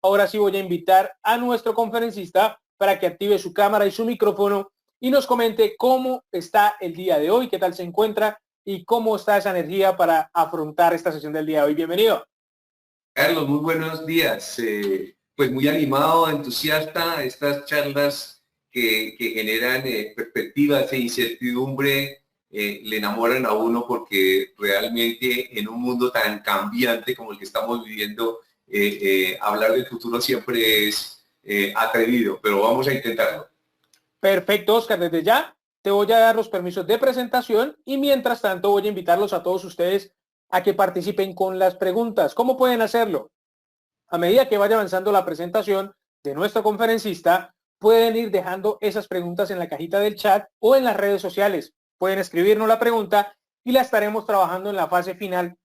ahora sí voy a invitar a nuestro conferencista para que active su cámara y su micrófono y nos comente cómo está el día de hoy, qué tal se encuentra y cómo está esa energía para afrontar esta sesión del día de hoy. Bienvenido. Carlos, muy buenos días. Pues muy animado, entusiasta, estas charlas que generan perspectivas e incertidumbre le enamoran a uno porque realmente en un mundo tan cambiante como el que estamos viviendo, hablar del futuro siempre es atrevido, pero vamos a intentarlo. Perfecto, Oscar, desde ya te voy a dar los permisos de presentación y mientras tanto voy a invitarlos a todos ustedes a que participen con las preguntas. ¿Cómo pueden hacerlo? A medida que vaya avanzando la presentación de nuestro conferencista, pueden ir dejando esas preguntas en la cajita del chat o en las redes sociales. Pueden escribirnos la pregunta y la estaremos trabajando en la fase final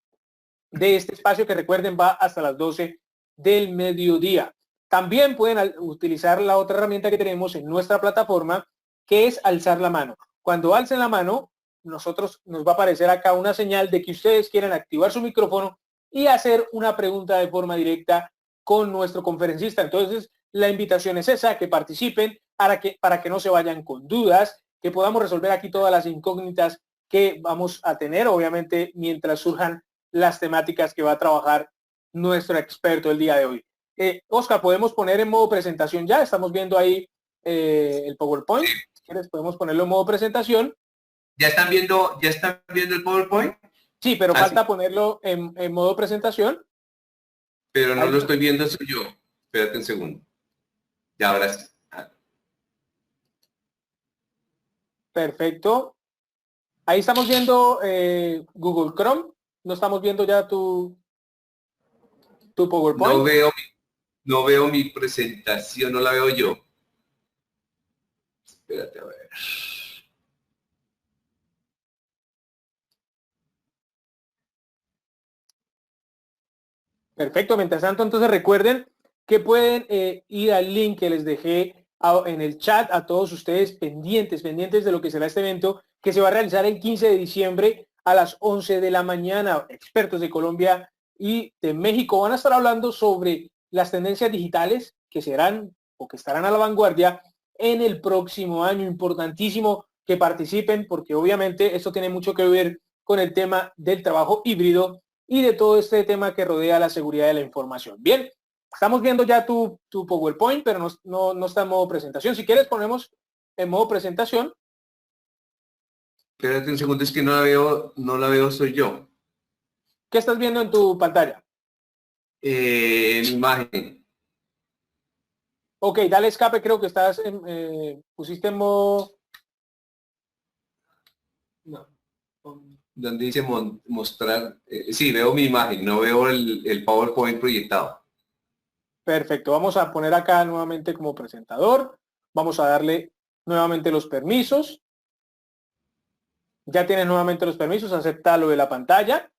de este espacio que recuerden va hasta las 12 del mediodía. También pueden utilizar la otra herramienta que tenemos en nuestra plataforma, que es alzar la mano. Cuando alcen la mano, nos va a aparecer acá una señal de que ustedes quieren activar su micrófono y hacer una pregunta de forma directa con nuestro conferencista. Entonces, la invitación es esa, que participen para que no se vayan con dudas, que podamos resolver aquí todas las incógnitas que vamos a tener, obviamente, mientras surjan las temáticas que va a trabajar nuestro experto el día de hoy. Oscar, ¿podemos poner en modo presentación ya? Estamos viendo ahí el PowerPoint. Si quieres, podemos ponerlo en modo presentación. ¿Ya están viendo el PowerPoint? Sí, pero falta ponerlo en modo presentación. Pero no lo estoy viendo, soy yo. Espérate un segundo. Ya, ahora sí. Perfecto. Ahí estamos viendo Google Chrome. No estamos viendo ya tu PowerPoint. No veo mi presentación, no la veo yo. Espérate, a ver. Perfecto. Mientras tanto, entonces recuerden que pueden ir al link que les dejé en el chat a todos ustedes pendientes de lo que será este evento que se va a realizar el 15 de diciembre a las 11 de la mañana. Expertos de Colombia y de México van a estar hablando sobre las tendencias digitales que serán o que estarán a la vanguardia en el próximo año. Importantísimo que participen porque obviamente esto tiene mucho que ver con el tema del trabajo híbrido y de todo este tema que rodea la seguridad de la información. Bien, estamos viendo ya tu PowerPoint, pero no está en modo presentación. Si quieres, ponemos en modo presentación. Espérate un segundo, es que no la veo, soy yo. ¿Qué estás viendo en tu pantalla? Mi imagen. Ok, dale escape, creo que estás pusiste en modo... No. Donde dice mostrar, sí, veo mi imagen, no veo el PowerPoint proyectado. Perfecto, vamos a poner acá nuevamente como presentador. Vamos a darle nuevamente los permisos. Ya tienes nuevamente los permisos, acepta lo de la pantalla.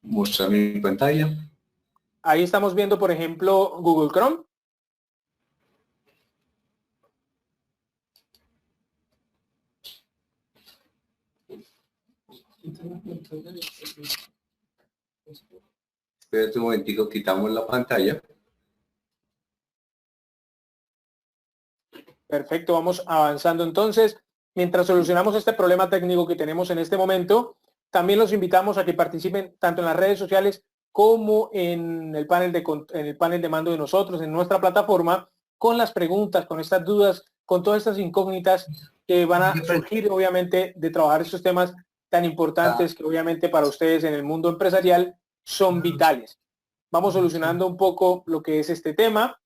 Mostrar mi pantalla. Ahí estamos viendo, por ejemplo, Google Chrome. Espérate un momentico, quitamos la pantalla. Perfecto, vamos avanzando entonces. Mientras solucionamos este problema técnico que tenemos en este momento, también los invitamos a que participen tanto en las redes sociales como en el panel de mando de nosotros, en nuestra plataforma, con las preguntas, con estas dudas, con todas estas incógnitas que van a surgir, obviamente, de trabajar estos temas tan importantes que obviamente para ustedes en el mundo empresarial son vitales. Vamos solucionando un poco lo que es este tema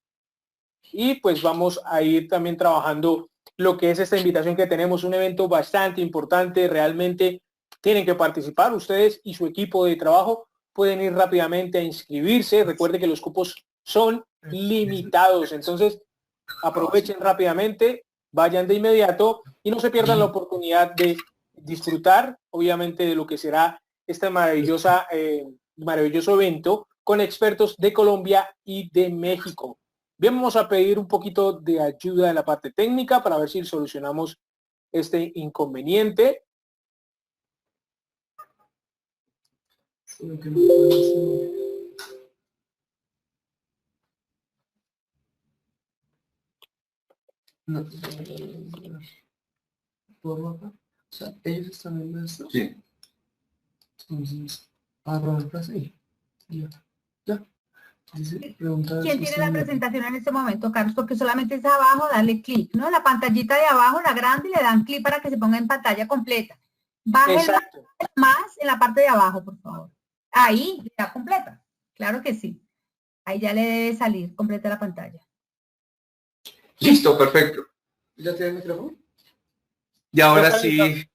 y pues vamos a ir también trabajando lo que es esta invitación que tenemos, un evento bastante importante, realmente tienen que participar ustedes y su equipo de trabajo, pueden ir rápidamente a inscribirse, recuerde que los cupos son limitados, entonces aprovechen rápidamente, vayan de inmediato y no se pierdan la oportunidad de disfrutar, obviamente, de lo que será este maravilloso evento con expertos de Colombia y de México. Bien, vamos a pedir un poquito de ayuda en la parte técnica para ver si solucionamos este inconveniente. No, por acá. O sea, ellos están viendo esto. Sí. Entonces, arranca así. Ya. Ya. Dice, pregunta ¿Quién si tiene está la bien. presentación en este momento, Carlos? Porque solamente es abajo, darle clic, ¿no? La pantallita de abajo, la grande, y le dan clic para que se ponga en pantalla completa. Baje Exacto. más en la parte de abajo, por favor. Ahí, ya completa. Claro que sí. Ahí ya le debe salir completa la pantalla. Listo, perfecto. ¿Ya tiene el micrófono? Y ahora Oscar, sí,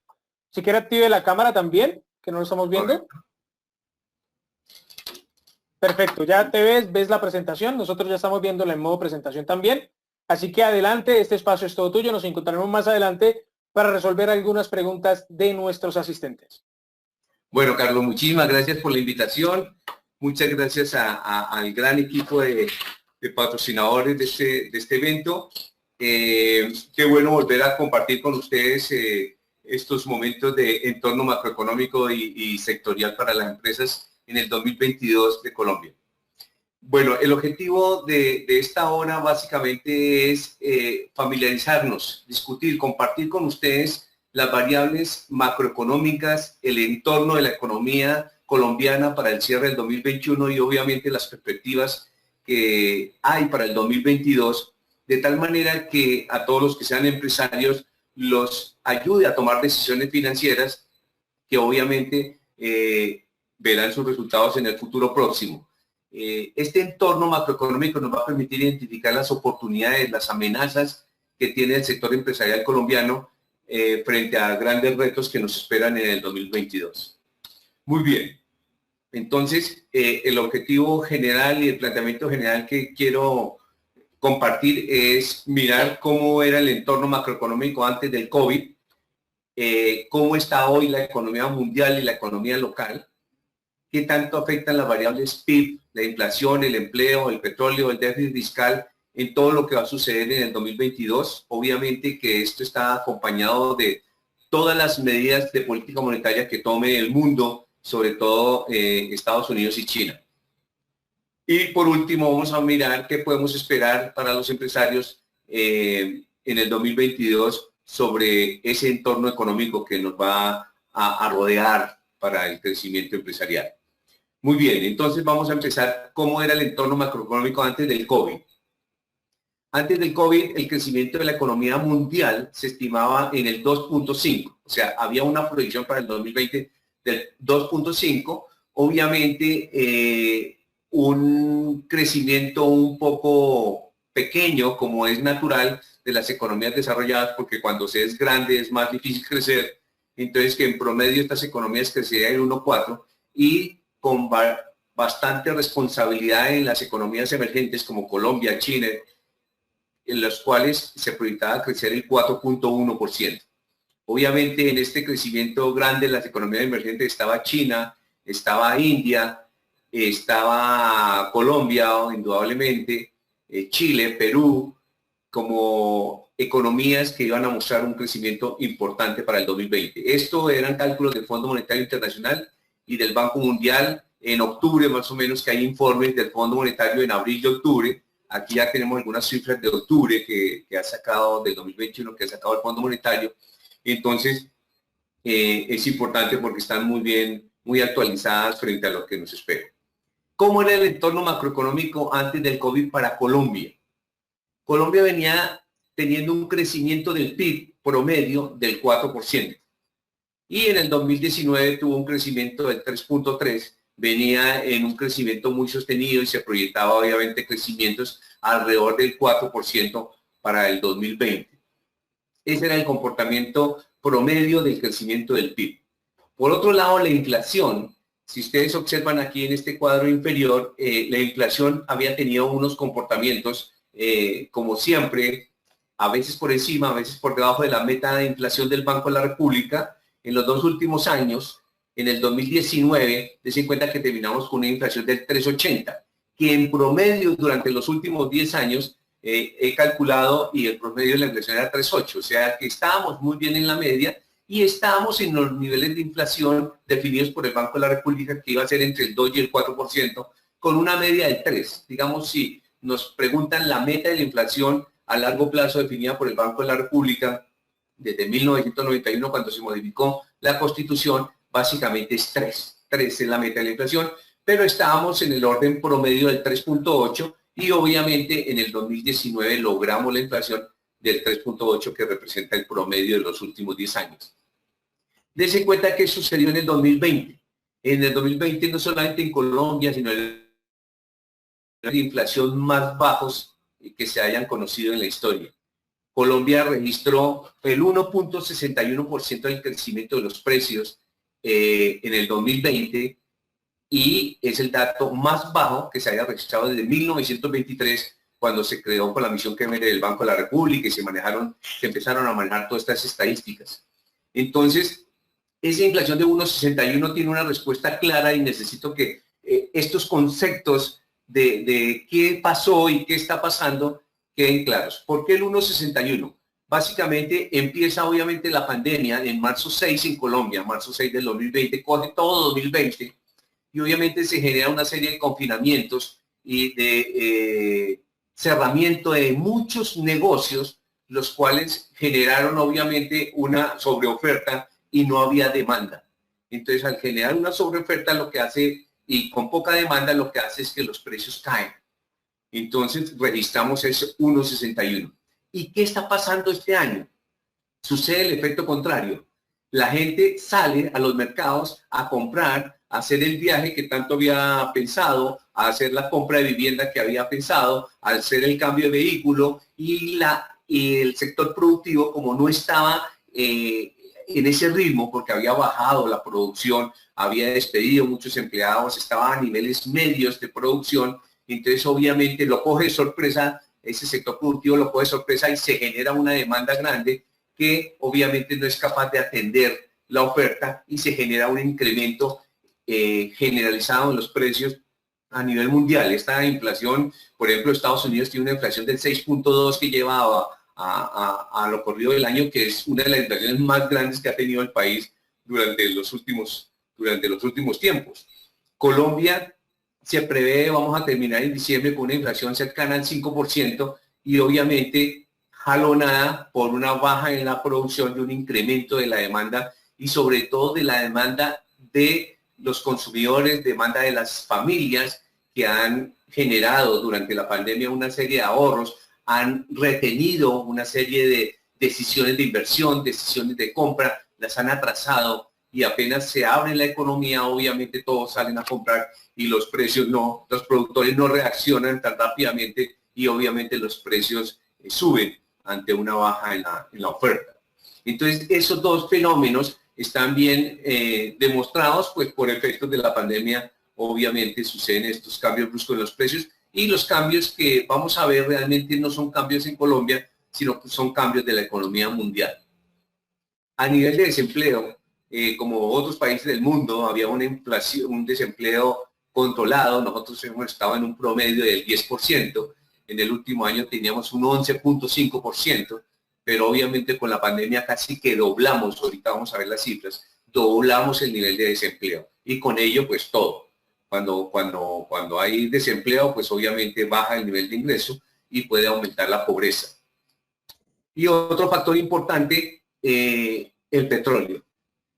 Si quiere active la cámara también, que no lo estamos viendo. Perfecto, ya te ves la presentación. Nosotros ya estamos viéndola en modo presentación también. Así que adelante, este espacio es todo tuyo. Nos encontraremos más adelante para resolver algunas preguntas de nuestros asistentes. bueno, Carlos, muchísimas gracias por la invitación. Muchas gracias al gran equipo de patrocinadores de este evento. Qué bueno volver a compartir con ustedes estos momentos de entorno macroeconómico y sectorial para las empresas en el 2022 de Colombia. Bueno, el objetivo de esta hora básicamente es familiarizarnos, discutir, compartir con ustedes las variables macroeconómicas, el entorno de la economía colombiana para el cierre del 2021 y obviamente las perspectivas que hay para el 2022, de tal manera que a todos los que sean empresarios los ayude a tomar decisiones financieras que obviamente verán sus resultados en el futuro próximo. Este entorno macroeconómico nos va a permitir identificar las oportunidades, las amenazas que tiene el sector empresarial colombiano frente a grandes retos que nos esperan en el 2022. Muy bien. Entonces, el objetivo general y el planteamiento general que quiero compartir es mirar cómo era el entorno macroeconómico antes del COVID, cómo está hoy la economía mundial y la economía local, qué tanto afectan las variables PIB, la inflación, el empleo, el petróleo, el déficit fiscal, en todo lo que va a suceder en el 2022. Obviamente que esto está acompañado de todas las medidas de política monetaria que tome el mundo, sobre todo Estados Unidos y China. Y por último, vamos a mirar qué podemos esperar para los empresarios en el 2022 sobre ese entorno económico que nos va a rodear para el crecimiento empresarial. Muy bien, entonces vamos a empezar. ¿Cómo era el entorno macroeconómico antes del COVID? Antes del COVID, el crecimiento de la economía mundial se estimaba en el 2.5. O sea, había una proyección para el 2020 del 2.5. Obviamente, un crecimiento un poco pequeño, como es natural de las economías desarrolladas, porque cuando se es grande es más difícil crecer. Entonces, que en promedio estas economías crecerían en 1.4 y con bastante responsabilidad en las economías emergentes como Colombia, China, en las cuales se proyectaba crecer el 4.1%. Obviamente en este crecimiento grande en las economías emergentes estaba China, estaba India, estaba Colombia, indudablemente, Chile, Perú, como economías que iban a mostrar un crecimiento importante para el 2020. Esto eran cálculos del Fondo Monetario Internacional y del Banco Mundial en octubre, más o menos, que hay informes del Fondo Monetario en abril y octubre. Aquí ya tenemos algunas cifras de octubre que ha sacado del 2021, que ha sacado el Fondo Monetario. Entonces, es importante porque están muy bien, muy actualizadas frente a lo que nos espera. ¿Cómo era el entorno macroeconómico antes del COVID para Colombia? Colombia venía teniendo un crecimiento del PIB promedio del 4%. Y en el 2019 tuvo un crecimiento del 3.3%, venía en un crecimiento muy sostenido y se proyectaba obviamente crecimientos alrededor del 4% para el 2020. Ese era el comportamiento promedio del crecimiento del PIB. Por otro lado, la inflación, si ustedes observan aquí en este cuadro inferior, la inflación había tenido unos comportamientos, como siempre, a veces por encima, a veces por debajo de la meta de inflación del Banco de la República. En los dos últimos años, en el 2019, des en cuenta que terminamos con una inflación del 3.80, que en promedio durante los últimos 10 años he calculado y el promedio de la inflación era 3.8, o sea que estábamos muy bien en la media y estábamos en los niveles de inflación definidos por el Banco de la República que iba a ser entre el 2 y el 4%, con una media del 3. Digamos, si nos preguntan la meta de la inflación a largo plazo definida por el Banco de la República desde 1991, cuando se modificó la Constitución, básicamente es 3. 3 es la meta de la inflación, pero estábamos en el orden promedio del 3.8 y obviamente en el 2019 logramos la inflación del 3.8 que representa el promedio de los últimos 10 años. Dense cuenta que sucedió en el 2020. En el 2020 no solamente en Colombia, sino en la inflación más bajos que se hayan conocido en la historia. Colombia registró el 1.61% del crecimiento de los precios en el 2020 y es el dato más bajo que se haya registrado desde 1923, cuando se creó con la misión que viene del Banco de la República y se empezaron a manejar todas estas estadísticas. Entonces, esa inflación de 1.61 tiene una respuesta clara y necesito que estos conceptos de qué pasó y qué está pasando queden claros. ¿Por qué el 1.61? Básicamente empieza obviamente la pandemia en marzo 6 en Colombia, marzo 6 del 2020, coge todo 2020 y obviamente se genera una serie de confinamientos y de cerramiento de muchos negocios, los cuales generaron obviamente una sobreoferta y no había demanda. Entonces, al generar una sobreoferta, lo que hace, y con poca demanda, lo que hace es que los precios caen. Entonces, registramos ese 1.61. ¿Y qué está pasando este año? Sucede el efecto contrario. La gente sale a los mercados a comprar, a hacer el viaje que tanto había pensado, a hacer la compra de vivienda que había pensado, a hacer el cambio de vehículo y el sector productivo, como no estaba en ese ritmo, porque había bajado la producción, había despedido muchos empleados, estaba a niveles medios de producción, entonces obviamente lo coge de sorpresa, ese sector productivo lo coge de sorpresa y se genera una demanda grande que obviamente no es capaz de atender la oferta y se genera un incremento generalizado en los precios a nivel mundial. Esta inflación, por ejemplo, Estados Unidos tiene una inflación del 6.2 que lleva a lo corrido del año, que es una de las inflaciones más grandes que ha tenido el país durante los últimos tiempos. Colombia se prevé, vamos a terminar en diciembre con una inflación cercana al 5% y obviamente jalonada por una baja en la producción y un incremento de la demanda y sobre todo de la demanda de los consumidores, demanda de las familias que han generado durante la pandemia una serie de ahorros, han retenido una serie de decisiones de inversión, decisiones de compra, las han atrasado y apenas se abre la economía, obviamente todos salen a comprar y los precios no, los productores no reaccionan tan rápidamente y obviamente los precios suben ante una baja en la oferta. Entonces, esos dos fenómenos están bien demostrados, pues por efectos de la pandemia, obviamente suceden estos cambios bruscos en los precios y los cambios que vamos a ver realmente no son cambios en Colombia, sino que son cambios de la economía mundial. A nivel de desempleo, como otros países del mundo, había una inflación, un desempleo controlado. Nosotros hemos estado en un promedio del 10%. En el último año teníamos un 11.5%, pero obviamente con la pandemia casi que doblamos, ahorita vamos a ver las cifras, doblamos el nivel de desempleo. Y con ello, pues todo. Cuando hay desempleo, pues obviamente baja el nivel de ingreso y puede aumentar la pobreza. Y otro factor importante, el petróleo.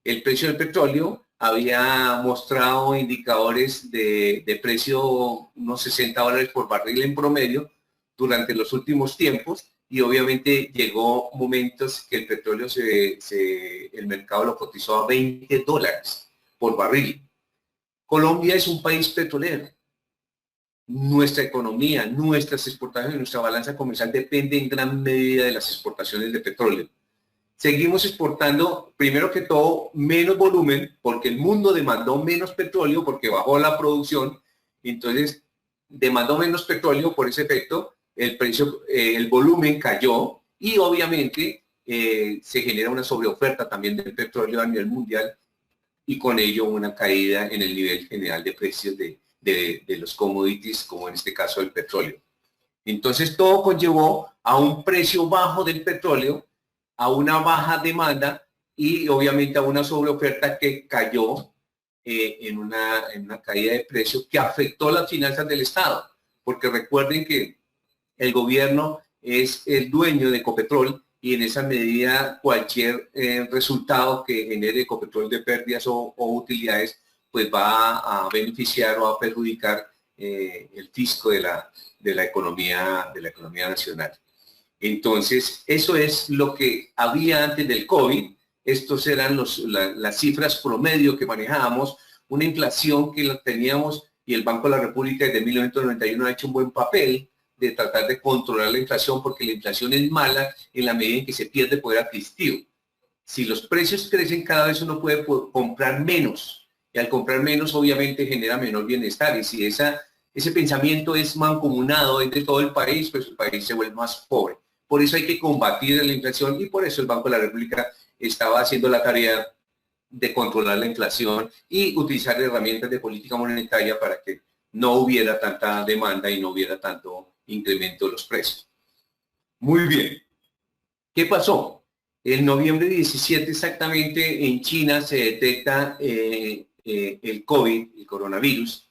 El precio del petróleo había mostrado indicadores de precio unos $60 por barril en promedio durante los últimos tiempos y obviamente llegó momentos que el petróleo el mercado lo cotizó a $20 por barril. Colombia es un país petrolero. Nuestra economía, nuestras exportaciones, nuestra balanza comercial depende en gran medida de las exportaciones de petróleo. Seguimos exportando, primero que todo, menos volumen, porque el mundo demandó menos petróleo, porque bajó la producción, entonces demandó menos petróleo por ese efecto, el precio, el volumen cayó y obviamente se genera una sobreoferta también del petróleo a nivel mundial y con ello una caída en el nivel general de precios de los commodities, como en este caso el petróleo. Entonces todo conllevó a un precio bajo del petróleo, a una baja demanda y obviamente a una sobreoferta que cayó en una caída de precio que afectó las finanzas del Estado. Porque recuerden que el gobierno es el dueño de Ecopetrol y en esa medida cualquier resultado que genere Ecopetrol de pérdidas o utilidades pues va a beneficiar o a perjudicar el fisco de la economía nacional. Entonces, eso es lo que había antes del COVID. Estos eran las cifras promedio que manejábamos, una inflación que la teníamos y el Banco de la República desde 1991 ha hecho un buen papel de tratar de controlar la inflación, porque la inflación es mala en la medida en que se pierde poder adquisitivo. Si los precios crecen, cada vez uno puede comprar menos, y al comprar menos obviamente genera menor bienestar, y si ese pensamiento es mancomunado entre todo el país, pues el país se vuelve más pobre. Por eso hay que combatir la inflación y por eso el Banco de la República estaba haciendo la tarea de controlar la inflación y utilizar herramientas de política monetaria para que no hubiera tanta demanda y no hubiera tanto incremento de los precios. Muy bien. ¿Qué pasó? En noviembre 17 exactamente en China se detecta el COVID, el coronavirus,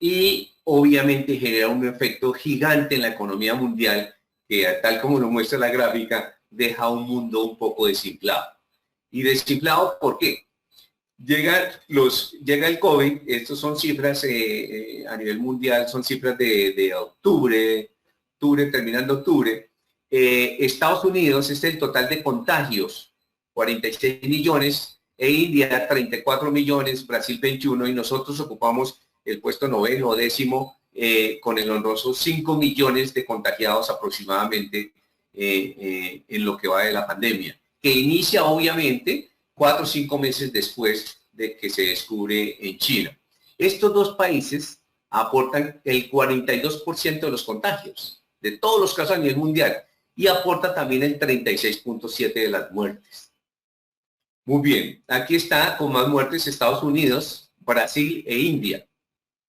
y obviamente genera un efecto gigante en la economía mundial que, tal como lo muestra la gráfica, deja un mundo un poco desinflado. ¿Y desinflado por qué? Llega el COVID, estos son cifras a nivel mundial, son cifras de octubre, terminando octubre. Estados Unidos es el total de contagios, 46 millones, e India 34 millones, Brasil 21, y nosotros ocupamos el puesto 9º o 10º con el honroso 5 millones de contagiados aproximadamente en lo que va de la pandemia, que inicia obviamente 4 o 5 meses después de que se descubre en China. Estos dos países aportan el 42% de los contagios, de todos los casos a nivel mundial, y aporta también el 36.7% de las muertes. Muy bien, aquí está con más muertes Estados Unidos, Brasil e India.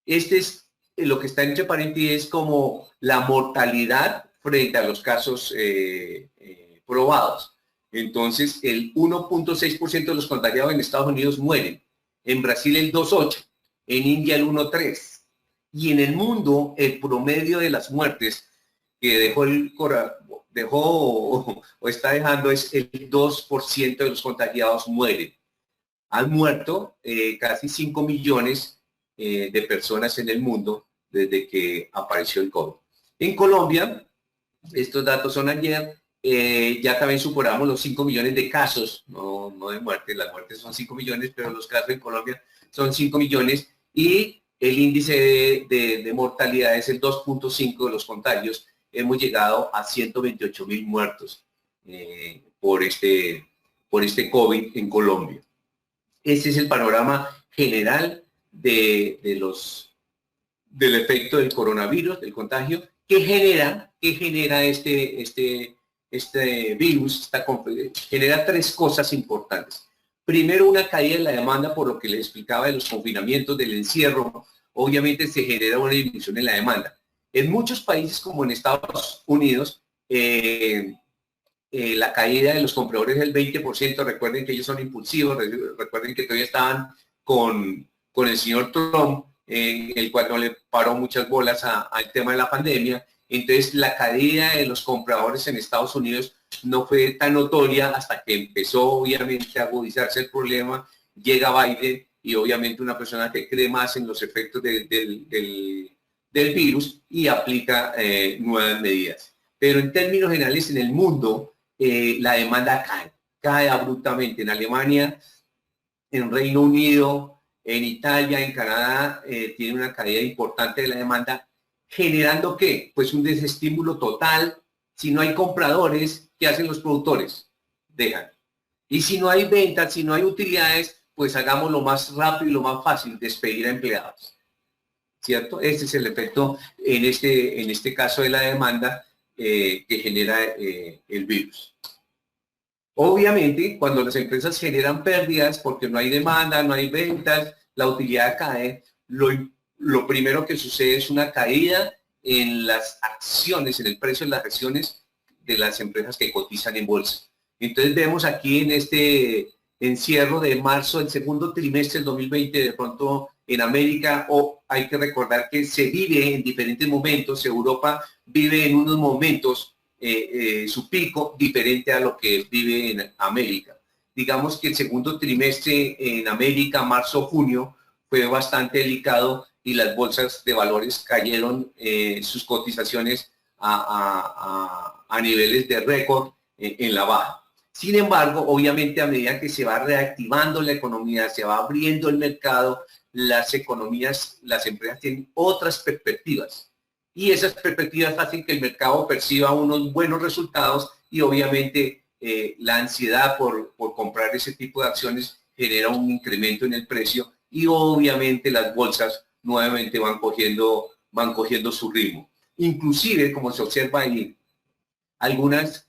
Este es lo que está entre paréntesis como la mortalidad frente a los casos probados. Entonces, el 1.6% de los contagiados en Estados Unidos mueren, en Brasil el 2.8%, en India el 1.3%, y en el mundo el promedio de las muertes que dejó o está dejando es el 2% de los contagiados mueren. Han muerto casi 5 millones de personas en el mundo desde que apareció el COVID. En Colombia, estos datos son ayer, ya también superamos los 5 millones de casos, no de muertes, las muertes son 5 millones, pero los casos en Colombia son 5 millones y el índice de mortalidad es el 2.5 de los contagios. Hemos llegado a 128.000 muertos por este COVID en Colombia. Este es el panorama general del efecto del coronavirus, del contagio, que genera este virus, genera 3 cosas importantes. Primero, una caída en la demanda, por lo que les explicaba de los confinamientos, del encierro. Obviamente se genera una disminución en la demanda. En muchos países, como en Estados Unidos, la caída de los compradores es del 20%. Recuerden que ellos son impulsivos, recuerden que todavía estaban con el señor Trump, el cual no le paró muchas bolas al tema de la pandemia. Entonces, la caída de los compradores en Estados Unidos no fue tan notoria hasta que empezó, obviamente, a agudizarse el problema. Llega Biden y, obviamente, una persona que cree más en los efectos del virus y aplica nuevas medidas. Pero en términos generales, en el mundo, la demanda cae abruptamente. En Alemania, en Reino Unido, en Italia, en Canadá, tiene una caída importante de la demanda. ¿Generando qué? Pues un desestímulo total. Si no hay compradores, ¿qué hacen los productores? Dejan. Y si no hay ventas, si no hay utilidades, pues hagamos lo más rápido y lo más fácil, despedir a empleados. ¿Cierto? Este es el efecto en este caso de la demanda que genera el virus. Obviamente, cuando las empresas generan pérdidas porque no hay demanda, no hay ventas, la utilidad cae, lo primero que sucede es una caída en las acciones, en el precio de las acciones de las empresas que cotizan en bolsa. Entonces vemos aquí en este encierro de marzo, el segundo trimestre del 2020, de pronto en América, hay que recordar que se vive en diferentes momentos. Europa vive en unos momentos su pico diferente a lo que vive en América. Digamos que el segundo trimestre en América, marzo-junio, fue bastante delicado y las bolsas de valores cayeron sus cotizaciones a niveles de récord en la baja. Sin embargo, obviamente a medida que se va reactivando la economía, se va abriendo el mercado, las economías, las empresas tienen otras perspectivas. Y esas perspectivas hacen que el mercado perciba unos buenos resultados y obviamente la ansiedad por comprar ese tipo de acciones genera un incremento en el precio y obviamente las bolsas nuevamente van cogiendo su ritmo. Inclusive, como se observa ahí, algunas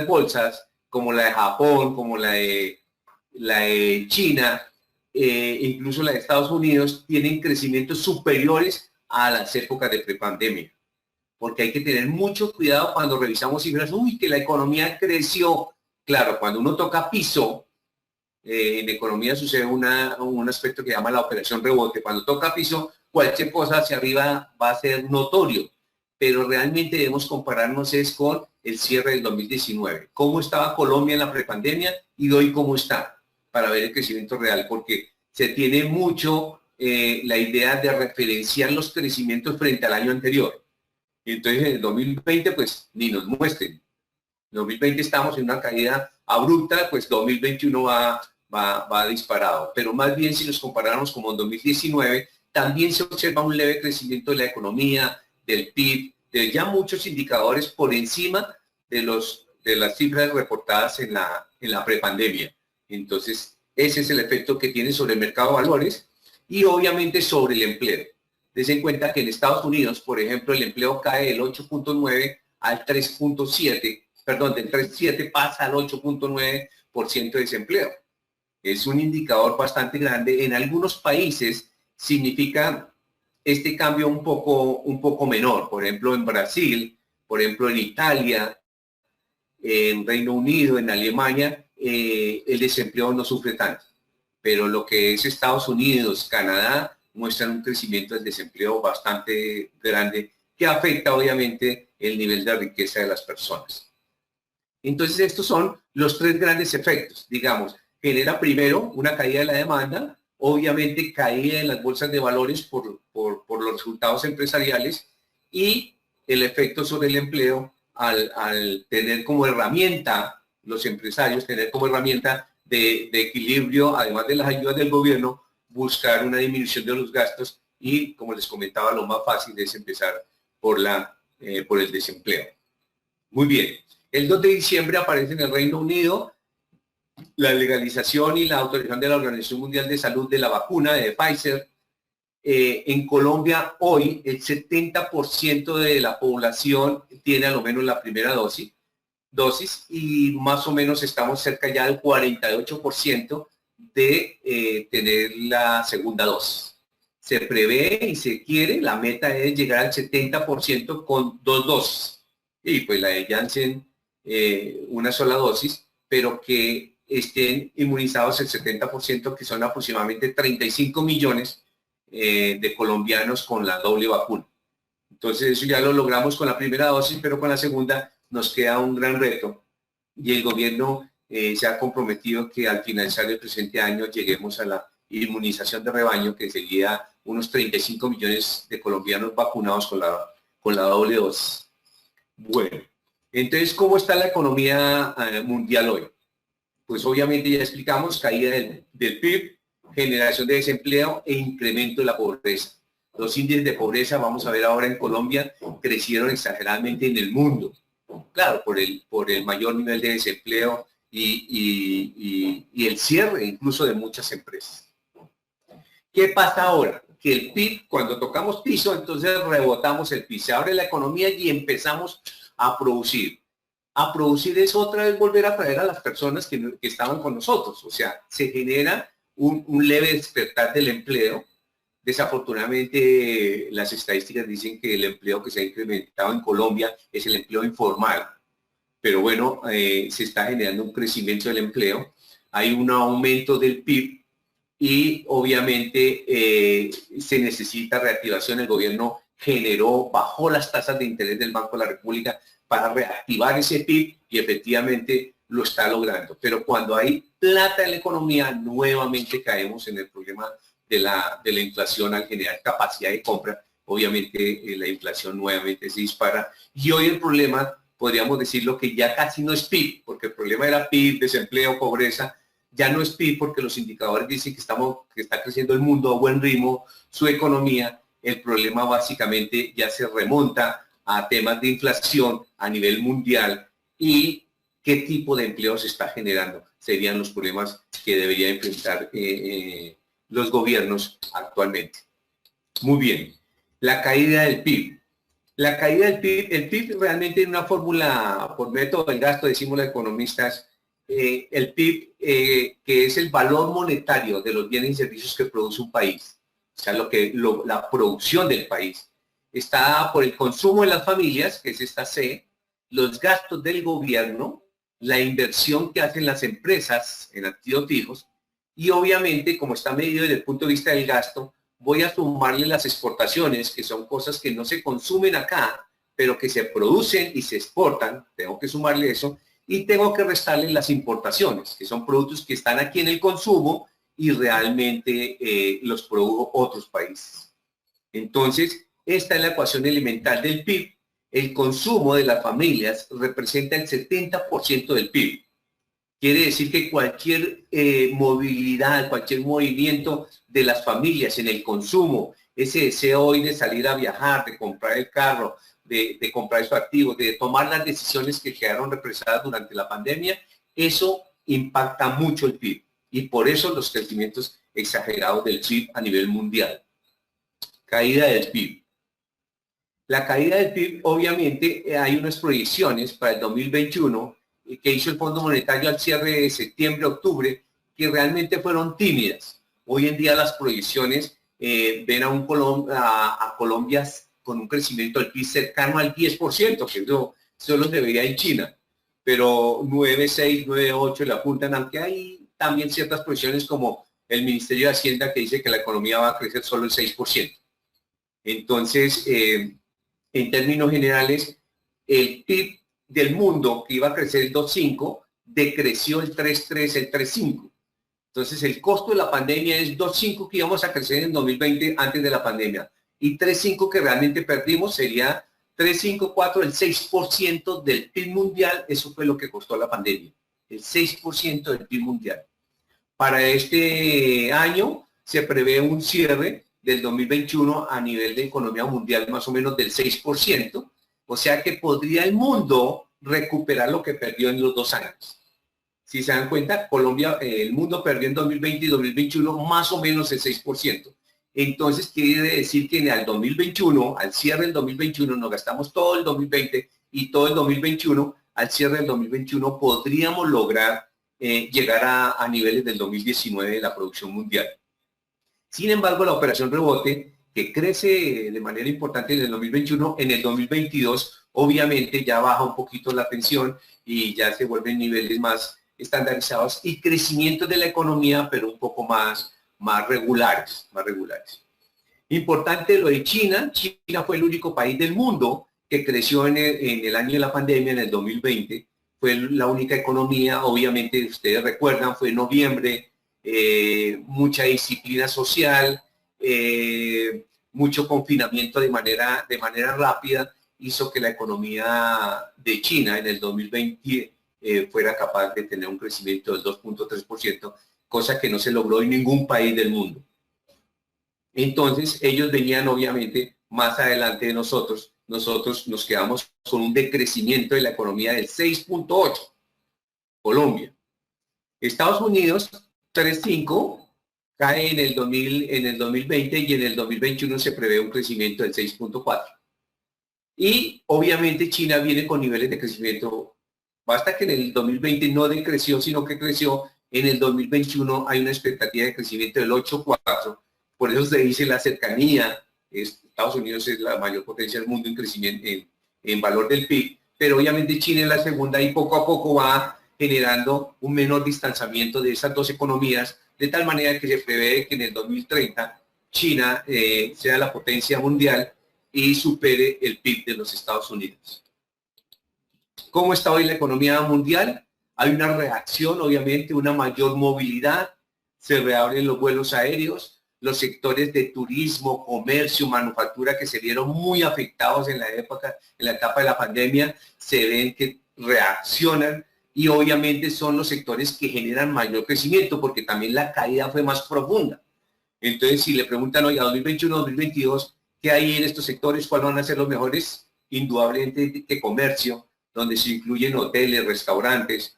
bolsas, como la de Japón, como la de China, incluso la de Estados Unidos, tienen crecimientos superiores a las épocas de prepandemia. Porque hay que tener mucho cuidado cuando revisamos cifras. Uy, que la economía creció. Claro, cuando uno toca piso, en economía sucede un aspecto que se llama la operación rebote. Cuando toca piso, cualquier cosa hacia arriba va a ser notorio. Pero realmente debemos compararnos es con el cierre del 2019. ¿Cómo estaba Colombia en la prepandemia y hoy cómo está? Para ver el crecimiento real, porque se tiene mucho la idea de referenciar los crecimientos frente al año anterior. Entonces, en el 2020, pues, ni nos muestren. En 2020 estamos en una caída abrupta, pues 2021 va disparado. Pero más bien, si nos comparamos como en 2019, también se observa un leve crecimiento de la economía, del PIB, de ya muchos indicadores por encima de las cifras reportadas en la prepandemia. Entonces, ese es el efecto que tiene sobre el mercado de valores y obviamente sobre el empleo. Dense en cuenta que en Estados Unidos, por ejemplo, el empleo cae del 8.9 al 3.7, perdón, del 3.7 pasa al 8.9% de desempleo. Es un indicador bastante grande. En algunos países significa este cambio un poco menor. Por ejemplo, en Brasil, por ejemplo, en Italia, en Reino Unido, en Alemania, el desempleo no sufre tanto. Pero lo que es Estados Unidos, Canadá, muestran un crecimiento del desempleo bastante grande que afecta obviamente el nivel de riqueza de las personas. Entonces estos son los tres grandes efectos. Digamos, genera primero una caída de la demanda, obviamente caída en las bolsas de valores por los resultados empresariales y el efecto sobre el empleo al tener como herramienta, los empresarios tener como herramienta de equilibrio, además de las ayudas del gobierno, buscar una disminución de los gastos y, como les comentaba, lo más fácil es empezar por el desempleo. Muy bien. El 2 de diciembre aparece en el Reino Unido la legalización y la autorización de la Organización Mundial de Salud de la vacuna de Pfizer. En Colombia hoy el 70% de la población tiene a lo menos la primera dosis y más o menos estamos cerca ya del 48% de tener la segunda dosis. Se prevé y se quiere, la meta es llegar al 70% con 2 dosis. Y pues la de Janssen, una sola dosis, pero que estén inmunizados el 70%, que son aproximadamente 35 millones de colombianos con la doble vacuna. Entonces eso ya lo logramos con la primera dosis, pero con la segunda nos queda un gran reto. Y el gobierno se ha comprometido que al finalizar el presente año lleguemos a la inmunización de rebaño, que sería unos 35 millones de colombianos vacunados con la doble dosis. Bueno, entonces, ¿cómo está la economía mundial hoy? Pues obviamente ya explicamos caída del PIB, generación de desempleo e incremento de la pobreza. Los índices de pobreza, vamos a ver ahora en Colombia, crecieron exageradamente en el mundo. Claro, por el mayor nivel de desempleo y el cierre incluso de muchas empresas. ¿Qué pasa ahora? Que el PIB, cuando tocamos piso, entonces rebotamos el PIB, se abre la economía y empezamos a producir. A producir es otra vez volver a traer a las personas que estaban con nosotros. O sea, se genera un leve despertar del empleo. Desafortunadamente, las estadísticas dicen que el empleo que se ha incrementado en Colombia es el empleo informal. Pero bueno, se está generando un crecimiento del empleo. Hay un aumento del PIB y obviamente se necesita reactivación. El gobierno bajó las tasas de interés del Banco de la República para reactivar ese PIB y efectivamente lo está logrando. Pero cuando hay plata en la economía, nuevamente caemos en el problema de la inflación al generar capacidad de compra. Obviamente la inflación nuevamente se dispara y hoy el problema, podríamos decirlo que ya casi no es PIB, porque el problema era PIB, desempleo, pobreza, ya no es PIB porque los indicadores dicen que está creciendo el mundo a buen ritmo, su economía. El problema básicamente ya se remonta a temas de inflación a nivel mundial y qué tipo de empleo se está generando. Serían los problemas que deberían enfrentar los gobiernos actualmente. Muy bien. La caída del PIB. La caída del PIB, el PIB realmente en una fórmula por método del gasto, decimos los economistas, el PIB, que es el valor monetario de los bienes y servicios que produce un país, o sea, la producción del país, está dada por el consumo de las familias, que es esta C, los gastos del gobierno, la inversión que hacen las empresas en activos fijos, y obviamente, como está medido desde el punto de vista del gasto, voy a sumarle las exportaciones, que son cosas que no se consumen acá, pero que se producen y se exportan, tengo que sumarle eso, y tengo que restarle las importaciones, que son productos que están aquí en el consumo y realmente los produjo otros países. Entonces, esta es la ecuación elemental del PIB. El consumo de las familias representa el 70% del PIB. Quiere decir que cualquier movilidad, cualquier movimiento de las familias en el consumo, ese deseo hoy de salir a viajar, de comprar el carro, de comprar esos activos, de tomar las decisiones que quedaron represadas durante la pandemia, eso impacta mucho el PIB. Y por eso los crecimientos exagerados del PIB a nivel mundial. Caída del PIB. La caída del PIB, obviamente, hay unas proyecciones para el 2021 que hizo el Fondo Monetario al cierre de septiembre-octubre, que realmente fueron tímidas. Hoy en día las proyecciones ven a Colombia con un crecimiento del PIB cercano al 10%, que eso solo se veía en China, pero 9,6, 9,8 le apuntan, aunque hay también ciertas proyecciones como el Ministerio de Hacienda que dice que la economía va a crecer solo el 6%. Entonces, en términos generales, el PIB del mundo, que iba a crecer el 2,5, decreció el 3,3, el 3,5. Entonces, el costo de la pandemia es 2,5 que íbamos a crecer en 2020 antes de la pandemia. Y 3,5 que realmente perdimos sería 3,5, 4, el 6% del PIB mundial. Eso fue lo que costó la pandemia. El 6% del PIB mundial. Para este año se prevé un cierre del 2021 a nivel de economía mundial más o menos del 6%. O sea que podría el mundo recuperar lo que perdió en los 2 años. Si se dan cuenta, Colombia, el mundo perdió en 2020 y 2021 más o menos el 6%. Entonces quiere decir que en el 2021, al cierre del 2021, nos gastamos todo el 2020 y todo el 2021, al cierre del 2021 podríamos lograr llegar a niveles del 2019 de la producción mundial. Sin embargo, la operación rebote, que crece de manera importante en el 2021, en el 2022 obviamente ya baja un poquito la tensión y ya se vuelven niveles más estandarizados y crecimiento de la economía, pero un poco más regulares. Importante lo de China. China fue el único país del mundo que creció en el año de la pandemia, en el 2020. Fue la única economía, obviamente ustedes recuerdan, fue en noviembre, mucha disciplina social, mucho confinamiento de manera rápida, hizo que la economía de China en el 2020 fuera capaz de tener un crecimiento del 2,3%, cosa que no se logró en ningún país del mundo. Entonces, ellos venían obviamente más adelante de nosotros. Nosotros nos quedamos con un decrecimiento de la economía del 6,8%. Colombia. Estados Unidos, 3,5%, cae en el 2020 y en el 2021 se prevé un crecimiento del 6,4%. Y obviamente China viene con niveles de crecimiento. Basta que en el 2020 no decreció, sino que creció. En el 2021 hay una expectativa de crecimiento del 8,4%. Por eso se dice la cercanía. Estados Unidos es la mayor potencia del mundo en crecimiento, en valor del PIB. Pero obviamente China es la segunda y poco a poco va generando un menor distanciamiento de esas dos economías, de tal manera que se prevé que en el 2030 China sea la potencia mundial y supere el PIB de los Estados Unidos. ¿Cómo está hoy la economía mundial? Hay una reacción, obviamente, una mayor movilidad, se reabren los vuelos aéreos, los sectores de turismo, comercio, manufactura que se vieron muy afectados en la etapa de la pandemia, se ven que reaccionan y obviamente son los sectores que generan mayor crecimiento porque también la caída fue más profunda. Entonces, si le preguntan hoy a 2021, 2022, ¿qué hay en estos sectores? ¿Cuáles van a ser los mejores? Indudablemente que comercio, donde se incluyen hoteles, restaurantes,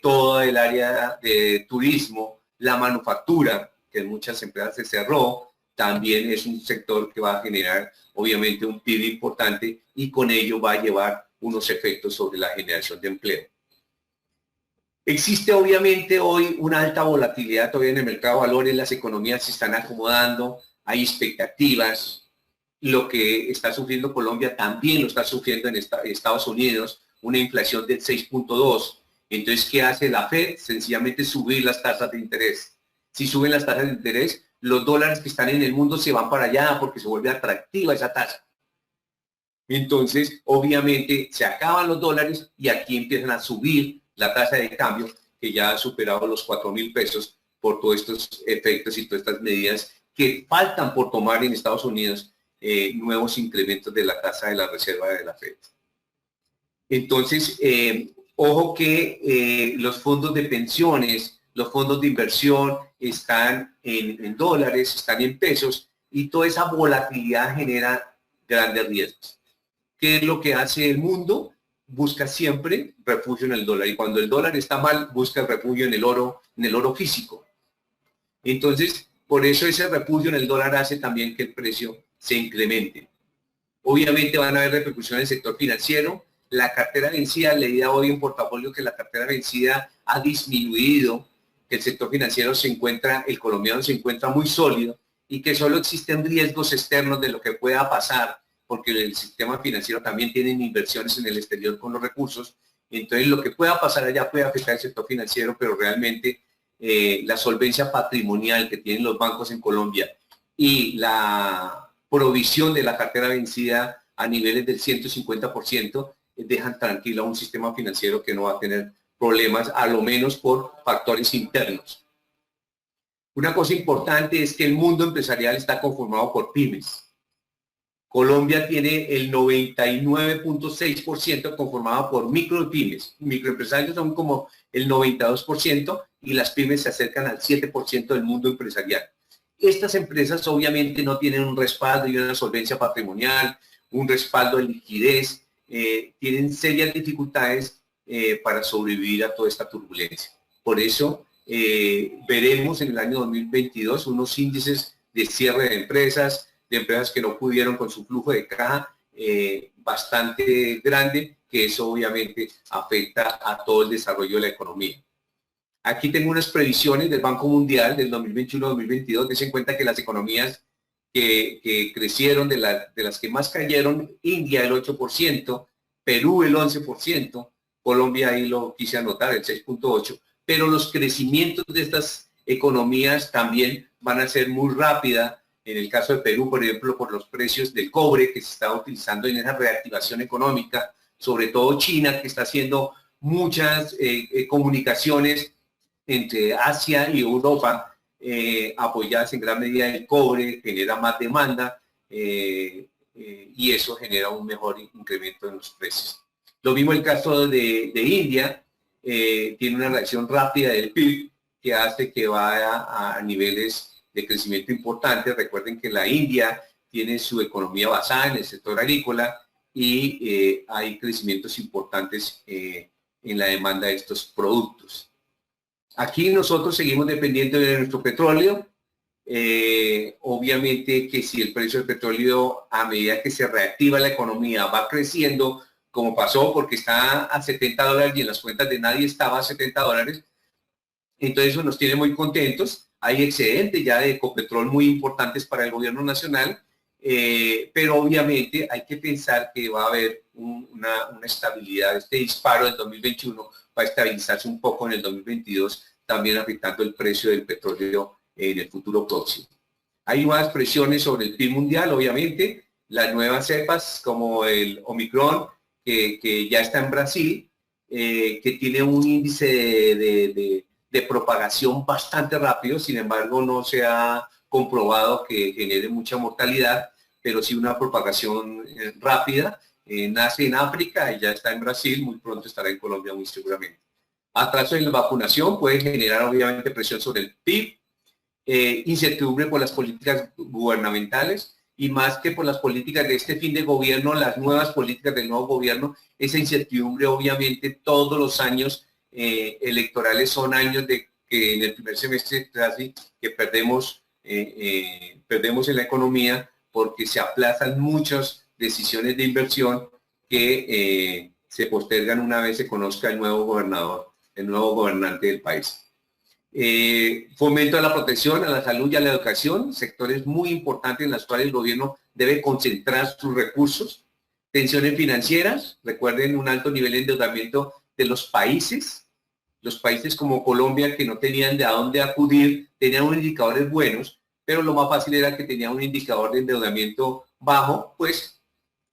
toda el área de turismo, la manufactura, que en muchas empresas se cerró, también es un sector que va a generar obviamente un PIB importante y con ello va a llevar unos efectos sobre la generación de empleo. Existe obviamente hoy una alta volatilidad todavía en el mercado de valores, las economías se están acomodando, hay expectativas, lo que está sufriendo Colombia también lo está sufriendo en Estados Unidos, una inflación del 6.2. Entonces, ¿qué hace la Fed? Sencillamente subir las tasas de interés. Si suben las tasas de interés, los dólares que están en el mundo se van para allá porque se vuelve atractiva esa tasa. Entonces, obviamente, se acaban los dólares y aquí empiezan a subir la tasa de cambio, que ya ha superado los 4.000 pesos por todos estos efectos y todas estas medidas que faltan por tomar en Estados Unidos, nuevos incrementos de la tasa de la reserva de la Fed. Entonces, ojo que los fondos de pensiones, los fondos de inversión están en dólares, están en pesos y toda esa volatilidad genera grandes riesgos. ¿Qué es lo que hace el mundo? Busca siempre refugio en el dólar y cuando el dólar está mal, busca refugio en el oro físico. Entonces, por eso ese refugio en el dólar hace también que el precio se incremente. Obviamente van a haber repercusiones en el sector financiero. La cartera vencida, leía hoy en portafolio que la cartera vencida ha disminuido, que el sector financiero el colombiano se encuentra muy sólido y que solo existen riesgos externos de lo que pueda pasar porque el sistema financiero también tiene inversiones en el exterior con los recursos, entonces lo que pueda pasar allá puede afectar al sector financiero, pero realmente la solvencia patrimonial que tienen los bancos en Colombia y la provisión de la cartera vencida a niveles del 150% dejan tranquilo a un sistema financiero que no va a tener problemas, a lo menos por factores internos. Una cosa importante es que el mundo empresarial está conformado por pymes. Colombia tiene el 99.6% conformado por micro y pymes. Microempresarios son como el 92% y las pymes se acercan al 7% del mundo empresarial. Estas empresas obviamente no tienen un respaldo y una solvencia patrimonial, un respaldo de liquidez, tienen serias dificultades para sobrevivir a toda esta turbulencia. Por eso veremos en el año 2022 unos índices de cierre de empresas que no pudieron con su flujo de caja bastante grande, que eso obviamente afecta a todo el desarrollo de la economía. Aquí tengo unas previsiones del Banco Mundial del 2021-2022, que se cuenta que las economías que crecieron, de las que más cayeron, India el 8%, Perú el 11%, Colombia ahí lo quise anotar, el 6.8%, pero los crecimientos de estas economías también van a ser muy rápidas. En el caso de Perú, por ejemplo, por los precios del cobre que se está utilizando en esa reactivación económica, sobre todo China, que está haciendo muchas comunicaciones entre Asia y Europa, apoyadas en gran medida en el cobre, genera más demanda y eso genera un mejor incremento en los precios. Lo mismo el caso de India, tiene una reacción rápida del PIB que hace que vaya a niveles de crecimiento importante. Recuerden que la India tiene su economía basada en el sector agrícola y hay crecimientos importantes en la demanda de estos productos. Aquí nosotros seguimos dependiendo de nuestro petróleo. Obviamente que si el precio del petróleo a medida que se reactiva la economía va creciendo, como pasó porque está a $70 y en las cuentas de nadie estaba a $70, entonces eso nos tiene muy contentos. Hay excedentes ya de Ecopetrol muy importantes para el gobierno nacional, pero obviamente hay que pensar que va a haber una estabilidad. Este disparo del 2021 va a estabilizarse un poco en el 2022, también afectando el precio del petróleo en el futuro próximo. Hay nuevas presiones sobre el PIB mundial, obviamente. las nuevas cepas como el Omicron, que ya está en Brasil, que tiene un índice de propagación bastante rápido, sin embargo no se ha comprobado que genere mucha mortalidad, pero sí una propagación rápida. Nace en África y ya está en Brasil, muy pronto estará en Colombia muy seguramente. Atraso en la vacunación puede generar obviamente presión sobre el PIB, incertidumbre por las políticas gubernamentales, y más que por las políticas de este fin de gobierno, las nuevas políticas del nuevo gobierno, esa incertidumbre obviamente todos los años electorales son años de que en el primer semestre casi que perdemos en la economía porque se aplazan muchas decisiones de inversión que se postergan una vez se conozca el nuevo gobernador, el nuevo gobernante del país. Fomento a la protección, a la salud y a la educación, sectores muy importantes en los cuales el gobierno debe concentrar sus recursos. Tensiones financieras, recuerden un alto nivel de endeudamiento de los países como Colombia, que no tenían de a dónde acudir, tenían unos indicadores buenos, pero lo más fácil era que tenían un indicador de endeudamiento bajo, pues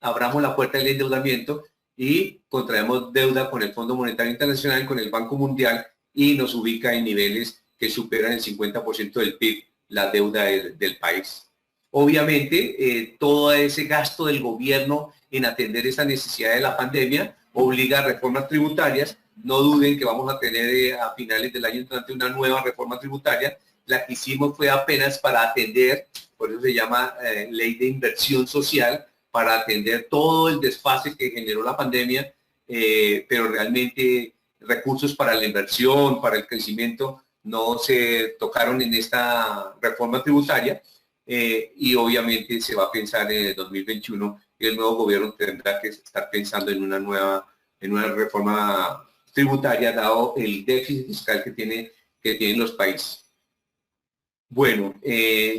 abramos la puerta del endeudamiento y contraemos deuda con el Fondo Monetario Internacional, con el Banco Mundial, y nos ubica en niveles que superan el 50% del PIB, la deuda del país. Obviamente, todo ese gasto del gobierno en atender esa necesidad de la pandemia obliga a reformas tributarias. No duden que vamos a tener a finales del año entrante una nueva reforma tributaria. La que hicimos fue apenas para atender, por eso se llama ley de inversión social, para atender todo el desfase que generó la pandemia, pero realmente recursos para la inversión, para el crecimiento, no se tocaron en esta reforma tributaria, y obviamente se va a pensar en el 2021 y el nuevo gobierno tendrá que estar pensando en una reforma tributaria, dado el déficit fiscal que tienen los países. Bueno,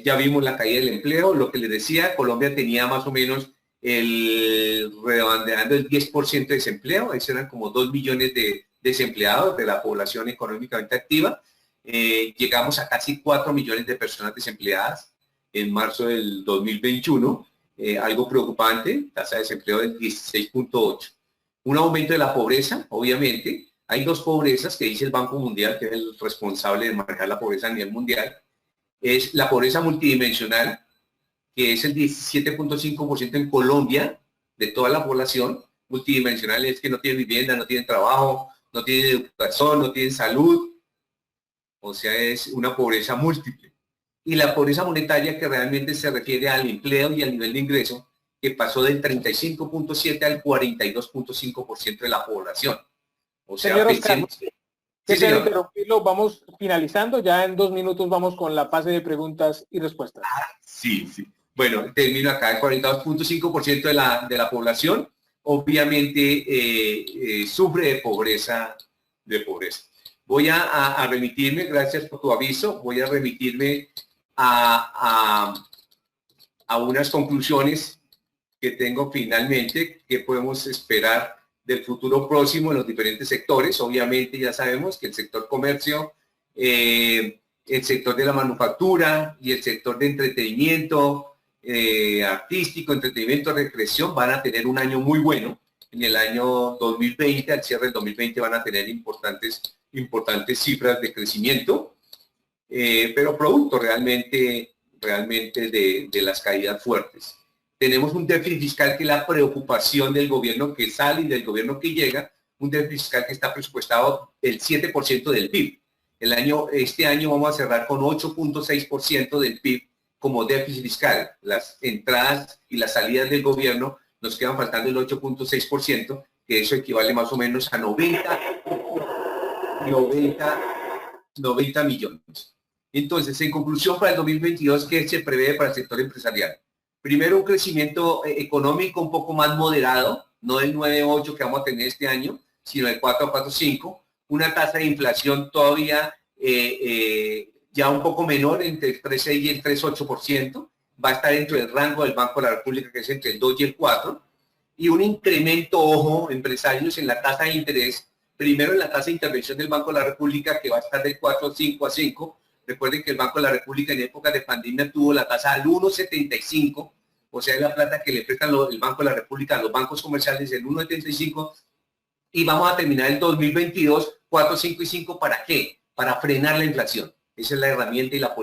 ya vimos la caída del empleo, lo que les decía, Colombia tenía más o menos redondeando el 10% de desempleo, eso eran como 2 millones de desempleados de la población económicamente activa. Llegamos a casi 4 millones de personas desempleadas en marzo del 2021, algo preocupante, tasa de desempleo del 16.8. Un aumento de la pobreza, obviamente. Hay dos pobrezas que dice el Banco Mundial, que es el responsable de manejar la pobreza a nivel mundial. Es la pobreza multidimensional, que es el 17.5% en Colombia, de toda la población. Multidimensional es que no tienen vivienda, no tienen trabajo, no tienen educación, no tienen salud. O sea, es una pobreza múltiple. Y la pobreza monetaria, que realmente se refiere al empleo y al nivel de ingreso, que pasó del 35.7 al 42.5% de la población. O sea, señor pensemos... Oscar, quisiera interrumpirlo, vamos finalizando, ya en 2 minutos vamos con la fase de preguntas y respuestas. Sí. Bueno, termino acá, el 42.5% de la población obviamente sufre de pobreza. Voy a remitirme, gracias por tu aviso, voy a remitirme a unas conclusiones que tengo finalmente, que podemos esperar del futuro próximo en los diferentes sectores. Obviamente ya sabemos que el sector comercio, el sector de la manufactura y el sector de entretenimiento artístico, entretenimiento, recreación van a tener un año muy bueno. En el año 2020, al cierre del 2020, van a tener importantes cifras de crecimiento, pero producto realmente de las caídas fuertes. Tenemos un déficit fiscal que es la preocupación del gobierno que sale y del gobierno que llega, un déficit fiscal que está presupuestado el 7% del PIB. Este año vamos a cerrar con 8.6% del PIB como déficit fiscal. Las entradas y las salidas del gobierno nos quedan faltando el 8.6%, que eso equivale más o menos a 90 millones. Entonces, en conclusión, para el 2022, ¿qué se prevé para el sector empresarial? Primero, un crecimiento económico un poco más moderado, no del 9.8 que vamos a tener este año, sino del 4 a 4.5. Una tasa de inflación todavía ya un poco menor, entre el 3.6 y el 3.8%. Va a estar dentro del rango del Banco de la República, que es entre el 2 y el 4. Y un incremento, ojo, empresarios, en la tasa de interés. Primero en la tasa de intervención del Banco de la República, que va a estar del 4.5 a 5. Recuerden que el Banco de la República en época de pandemia tuvo la tasa al 1.75, o sea, la plata que le prestan el Banco de la República a los bancos comerciales, el 1,75, y vamos a terminar el 2022 4, 5 y 5, ¿para qué? Para frenar la inflación. Esa es la herramienta y la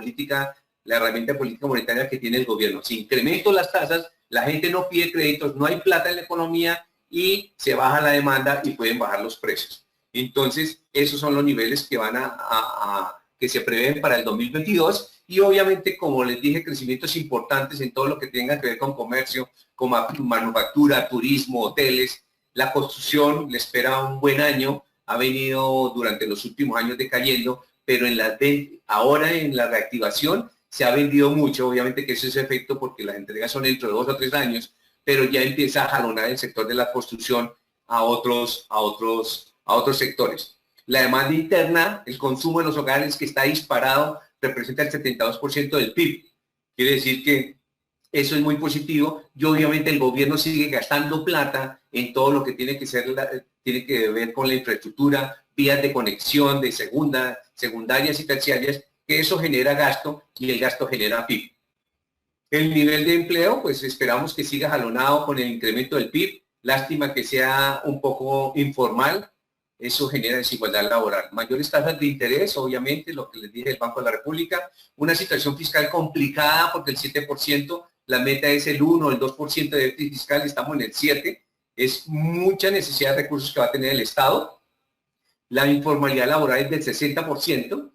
herramienta de política monetaria que tiene el gobierno. Si incremento las tasas, la gente no pide créditos, no hay plata en la economía y se baja la demanda y pueden bajar los precios. Entonces, esos son los niveles que van que se prevén para el 2022 y obviamente, como les dije, crecimientos importantes en todo lo que tenga que ver con comercio, como manufactura, turismo, hoteles. La construcción le espera un buen año, ha venido durante los últimos años decayendo, pero ahora en la reactivación se ha vendido mucho, obviamente que eso es efecto porque las entregas son dentro de 2 o 3 años, pero ya empieza a jalonar el sector de la construcción a otros sectores. La demanda interna, el consumo de los hogares que está disparado, representa el 72% del PIB. Quiere decir que eso es muy positivo y obviamente el gobierno sigue gastando plata en todo lo que tiene que ver con la infraestructura, vías de conexión de secundarias y terciarias, que eso genera gasto y el gasto genera PIB. El nivel de empleo, pues esperamos que siga jalonado con el incremento del PIB. Lástima que sea un poco informal. Eso genera desigualdad laboral. Mayores tasas de interés, obviamente, lo que les dije del Banco de la República. Una situación fiscal complicada porque el 7%, la meta es el 1, el 2% de déficit fiscal, estamos en el 7%. Es mucha necesidad de recursos que va a tener el Estado. La informalidad laboral es del 60%.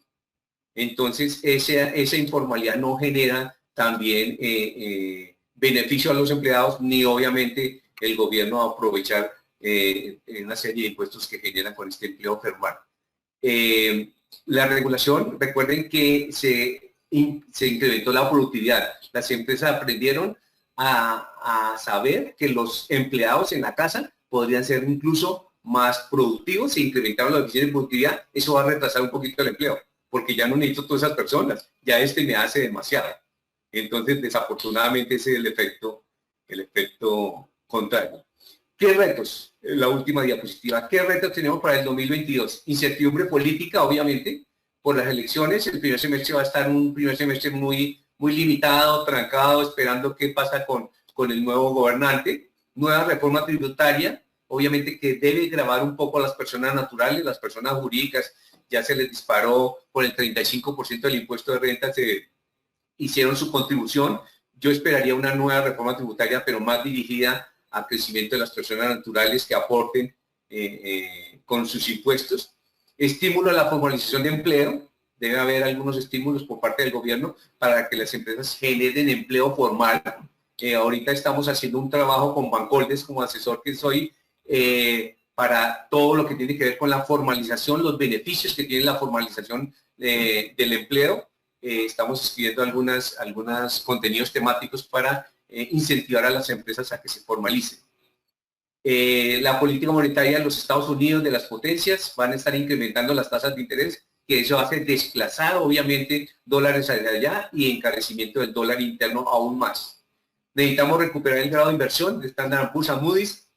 Entonces, esa informalidad no genera también beneficio a los empleados, ni obviamente el gobierno va a aprovechar una serie de impuestos que generan con este empleo formal. La regulación, recuerden que se incrementó la productividad. Las empresas aprendieron a saber que los empleados en la casa podrían ser incluso más productivos. Se incrementaron las oficinas de productividad. Eso va a retrasar un poquito el empleo, porque ya no necesito todas esas personas. Ya me hace demasiado. Entonces, desafortunadamente, ese es el efecto contrario. ¿Qué retos? La última diapositiva. ¿Qué retos tenemos para el 2022? Incertidumbre política, obviamente, por las elecciones. El primer semestre va a estar un primer semestre muy limitado, trancado, esperando qué pasa con el nuevo gobernante. Nueva reforma tributaria, obviamente que debe gravar un poco a las personas naturales, las personas jurídicas. Ya se les disparó por el 35% del impuesto de renta, se hicieron su contribución. Yo esperaría una nueva reforma tributaria, pero más dirigida al crecimiento de las personas naturales que aporten con sus impuestos. Estímulo a la formalización de empleo. Debe haber algunos estímulos por parte del gobierno para que las empresas generen empleo formal. Ahorita estamos haciendo un trabajo con Bancoldes como asesor que soy para todo lo que tiene que ver con la formalización, los beneficios que tiene la formalización del empleo. Estamos escribiendo algunos contenidos temáticos para incentivar a las empresas a que se formalicen. La política monetaria de los Estados Unidos, de las potencias, van a estar incrementando las tasas de interés, que eso hace desplazar obviamente dólares allá y encarecimiento del dólar interno aún más. Necesitamos recuperar el grado de inversión de Standard & Poor's, Moody's,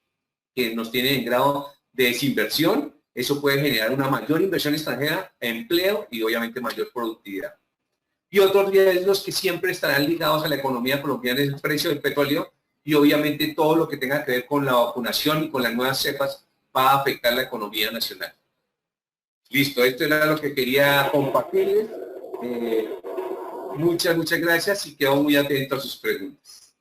que nos tiene en grado de desinversión. Eso puede generar una mayor inversión extranjera, empleo y obviamente mayor productividad. Y otros riesgos que siempre estarán ligados a la economía colombiana es el precio del petróleo y obviamente todo lo que tenga que ver con la vacunación y con las nuevas cepas va a afectar la economía nacional. Listo, esto era lo que quería compartirles. Muchas gracias y quedo muy atento a sus preguntas.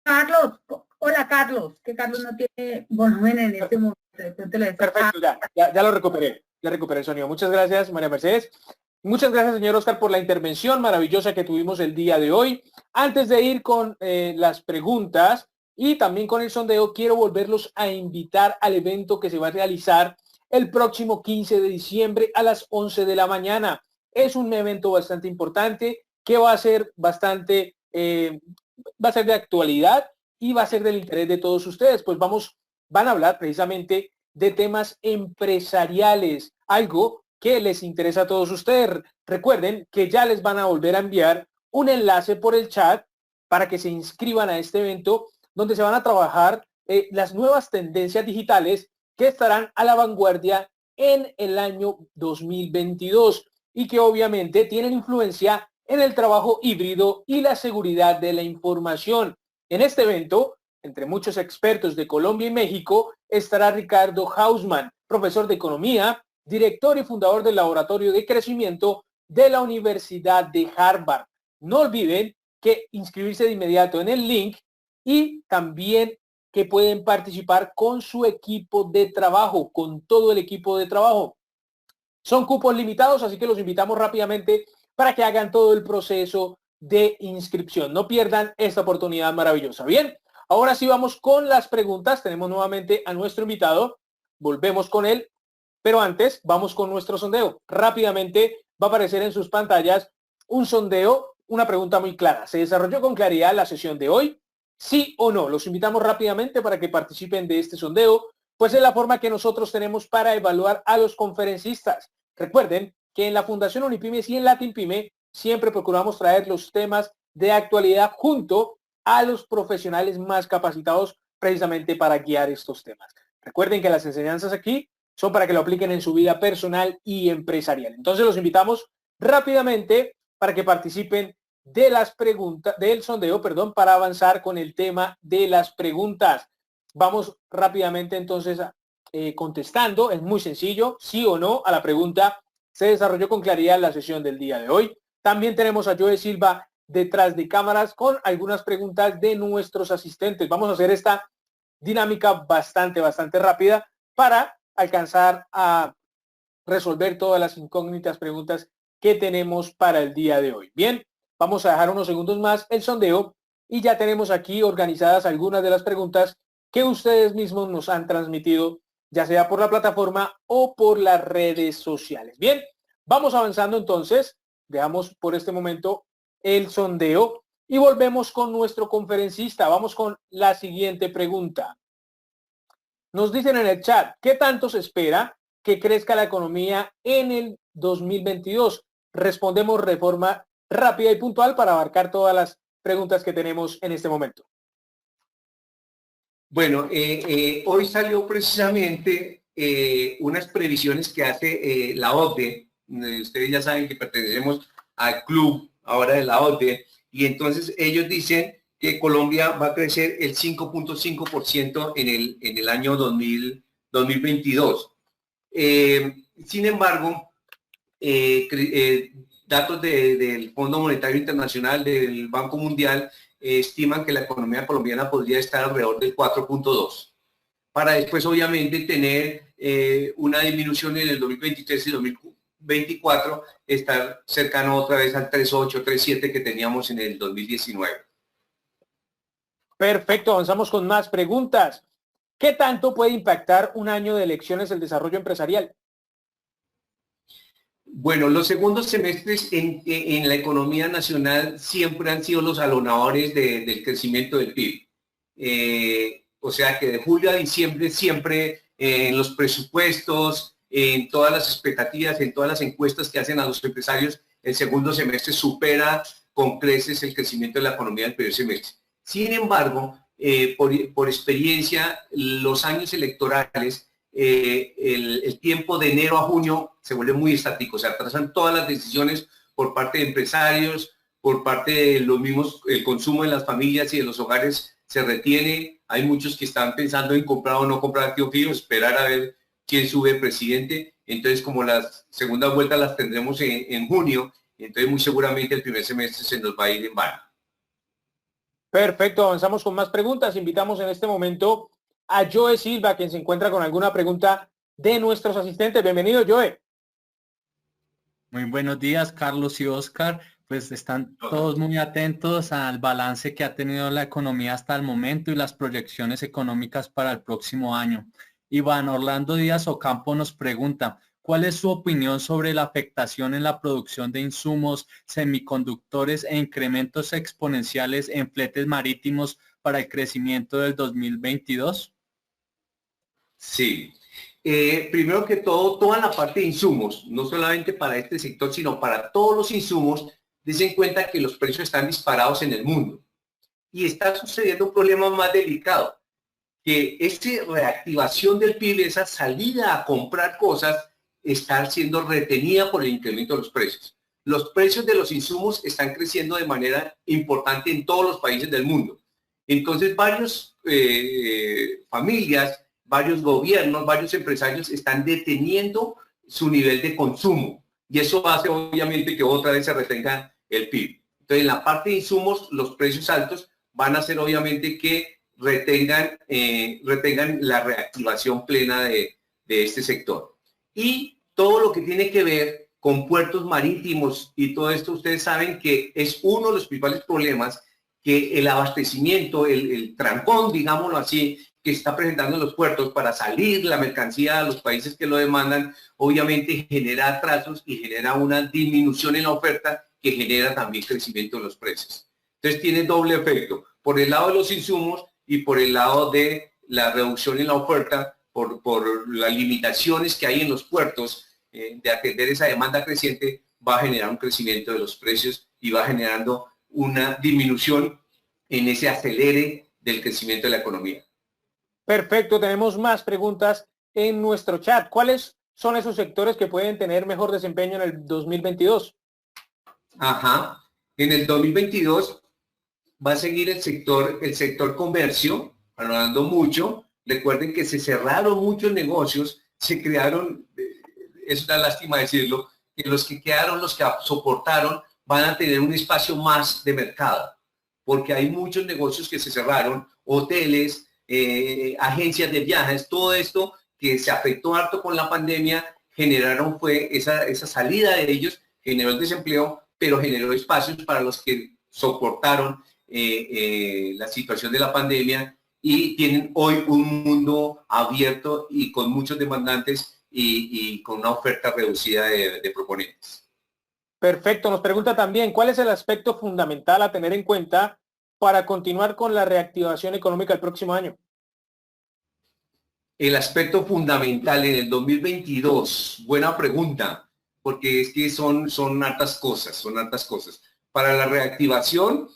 Carlos, hola Carlos, que Carlos no tiene volumen en este momento. Perfecto, ya lo recuperé, el sonido. Muchas gracias, María Mercedes. Muchas gracias, señor Oscar, por la intervención maravillosa que tuvimos el día de hoy. Antes de ir con las preguntas y también con el sondeo, quiero volverlos a invitar al evento que se va a realizar el próximo 15 de diciembre a las 11 de la mañana. Es un evento bastante importante que va a ser va a ser de actualidad y va a ser del interés de todos ustedes, pues van a hablar precisamente de temas empresariales, algo que les interesa a todos ustedes. Recuerden que ya les van a volver a enviar un enlace por el chat para que se inscriban a este evento donde se van a trabajar las nuevas tendencias digitales que estarán a la vanguardia en el año 2022 y que obviamente tienen influencia en el trabajo híbrido y la seguridad de la información. En este evento, entre muchos expertos de Colombia y México, estará Ricardo Hausmann, profesor de economía, director y fundador del Laboratorio de Crecimiento de la Universidad de Harvard. No olviden que inscribirse de inmediato en el link y también que pueden participar con su equipo de trabajo, con todo el equipo de trabajo. Son cupos limitados, así que los invitamos rápidamente para que hagan todo el proceso de inscripción. No pierdan esta oportunidad maravillosa. Bien, ahora sí vamos con las preguntas. Tenemos nuevamente a nuestro invitado. Volvemos con él, pero antes vamos con nuestro sondeo. Rápidamente va a aparecer en sus pantallas un sondeo, una pregunta muy clara. ¿Se desarrolló con claridad la sesión de hoy? ¿Sí o no? Los invitamos rápidamente para que participen de este sondeo, pues es la forma que nosotros tenemos para evaluar a los conferencistas. Recuerden que en la Fundación Unipymes y en LatinPyme siempre procuramos traer los temas de actualidad junto a los profesionales más capacitados precisamente para guiar estos temas. Recuerden que las enseñanzas aquí son para que lo apliquen en su vida personal y empresarial. Entonces los invitamos rápidamente para que participen de las preguntas, del sondeo, perdón, para avanzar con el tema de las preguntas. Vamos rápidamente entonces contestando. Es muy sencillo, sí o no a la pregunta. ¿Se desarrolló con claridad la sesión del día de hoy? También tenemos a Joe Silva detrás de cámaras con algunas preguntas de nuestros asistentes. Vamos a hacer esta dinámica bastante rápida para alcanzar a resolver todas las incógnitas preguntas que tenemos para el día de hoy. Bien, vamos a dejar unos segundos más el sondeo y ya tenemos aquí organizadas algunas de las preguntas que ustedes mismos nos han transmitido, ya sea por la plataforma o por las redes sociales. Bien, vamos avanzando entonces. Dejamos por este momento el sondeo y volvemos con nuestro conferencista. Vamos con la siguiente pregunta. Nos dicen en el chat, ¿qué tanto se espera que crezca la economía en el 2022? Respondemos de forma rápida y puntual para abarcar todas las preguntas que tenemos en este momento. Bueno, hoy salió precisamente unas previsiones que hace la OCDE. Ustedes ya saben que pertenecemos al club ahora de la OCDE, y entonces ellos dicen que Colombia va a crecer el 5.5% en el año 2022. Sin embargo, datos del Fondo Monetario Internacional, del Banco Mundial, estiman que la economía colombiana podría estar alrededor del 4.2, para después obviamente tener una disminución en el 2023 y 2024, estar cercano otra vez al 3.8, 3.7 que teníamos en el 2019. Perfecto, avanzamos con más preguntas. ¿Qué tanto puede impactar un año de elecciones el desarrollo empresarial? Bueno, los segundos semestres en la economía nacional siempre han sido los alonadores del crecimiento del PIB. O sea que de julio a diciembre siempre en los presupuestos, en todas las expectativas, en todas las encuestas que hacen a los empresarios, el segundo semestre supera con creces el crecimiento de la economía del primer semestre. Sin embargo, por experiencia, los años electorales, el tiempo de enero a junio se vuelve muy estático, se atrasan todas las decisiones por parte de empresarios, por parte de los mismos, el consumo de las familias y de los hogares se retiene. Hay muchos que están pensando en comprar o no comprar activo fijo, esperar a ver quién sube presidente. Entonces, como las segundas vueltas las tendremos en junio, entonces muy seguramente el primer semestre se nos va a ir en vano. Perfecto, avanzamos con más preguntas. Invitamos en este momento a Joe Silva, quien se encuentra con alguna pregunta de nuestros asistentes. Bienvenido, Joe. Muy buenos días, Carlos y Oscar. Pues están todos muy atentos al balance que ha tenido la economía hasta el momento y las proyecciones económicas para el próximo año. Iván Orlando Díaz Ocampo nos pregunta, ¿cuál es su opinión sobre la afectación en la producción de insumos, semiconductores e incrementos exponenciales en fletes marítimos para el crecimiento del 2022? Sí. Primero que todo, toda la parte de insumos, no solamente para este sector, sino para todos los insumos, den cuenta que los precios están disparados en el mundo. Y está sucediendo un problema más delicado, que esa reactivación del PIB, esa salida a comprar cosas, está siendo retenida por el incremento de los precios. Los precios de los insumos están creciendo de manera importante en todos los países del mundo. Entonces, varias familias, varios gobiernos, varios empresarios están deteniendo su nivel de consumo. Y eso hace, obviamente, que otra vez se retenga el PIB. Entonces, en la parte de insumos, los precios altos van a hacer, obviamente, que retengan la reactivación plena de este sector. Y todo lo que tiene que ver con puertos marítimos y todo esto, ustedes saben que es uno de los principales problemas, que el abastecimiento, el trancón, digámoslo así, que está presentando los puertos para salir la mercancía a los países que lo demandan, obviamente genera atrasos y genera una disminución en la oferta que genera también crecimiento en los precios. Entonces tiene doble efecto, por el lado de los insumos y por el lado de la reducción en la oferta, por las limitaciones que hay en los puertos de atender esa demanda creciente, va a generar un crecimiento de los precios y va generando una disminución en ese acelere del crecimiento de la economía. Perfecto, tenemos más preguntas en nuestro chat. ¿Cuáles son esos sectores que pueden tener mejor desempeño en el 2022? Ajá, en el 2022 va a seguir el sector comercio, hablando mucho. Recuerden que se cerraron muchos negocios, se crearon, es una lástima decirlo, que los que quedaron, los que soportaron, van a tener un espacio más de mercado, porque hay muchos negocios que se cerraron, hoteles, agencias de viajes, todo esto que se afectó harto con la pandemia, generaron fue esa salida de ellos, generó el desempleo, pero generó espacios para los que soportaron la situación de la pandemia y tienen hoy un mundo abierto y con muchos demandantes y con una oferta reducida de proponentes. Perfecto, nos pregunta también, ¿cuál es el aspecto fundamental a tener en cuenta para continuar con la reactivación económica el próximo año? El aspecto fundamental en el 2022, buena pregunta, porque es que son hartas cosas, Para la reactivación,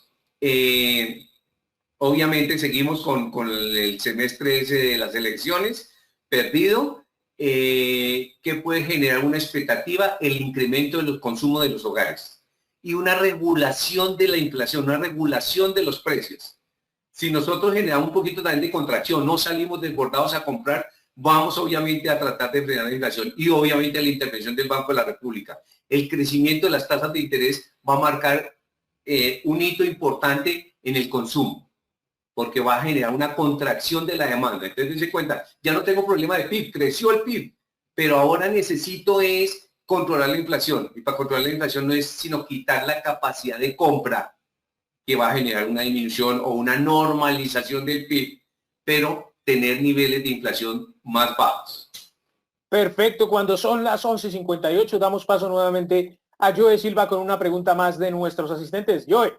obviamente seguimos con el semestre ese de las elecciones perdido, que puede generar una expectativa, el incremento de los consumos de los hogares y una regulación de la inflación, una regulación de los precios. Si nosotros generamos un poquito también de contracción, no salimos desbordados a comprar, vamos obviamente a tratar de frenar la inflación y obviamente la intervención del Banco de la República. El crecimiento de las tasas de interés va a marcar un hito importante en el consumo, porque va a generar una contracción de la demanda. Entonces, dense cuenta, ya no tengo problema de PIB, creció el PIB, pero ahora necesito es controlar la inflación. Y para controlar la inflación no es sino quitar la capacidad de compra, que va a generar una disminución o una normalización del PIB, pero tener niveles de inflación más bajos. Perfecto, cuando son las 11:58 damos paso nuevamente a Joe Silva con una pregunta más de nuestros asistentes. Joe.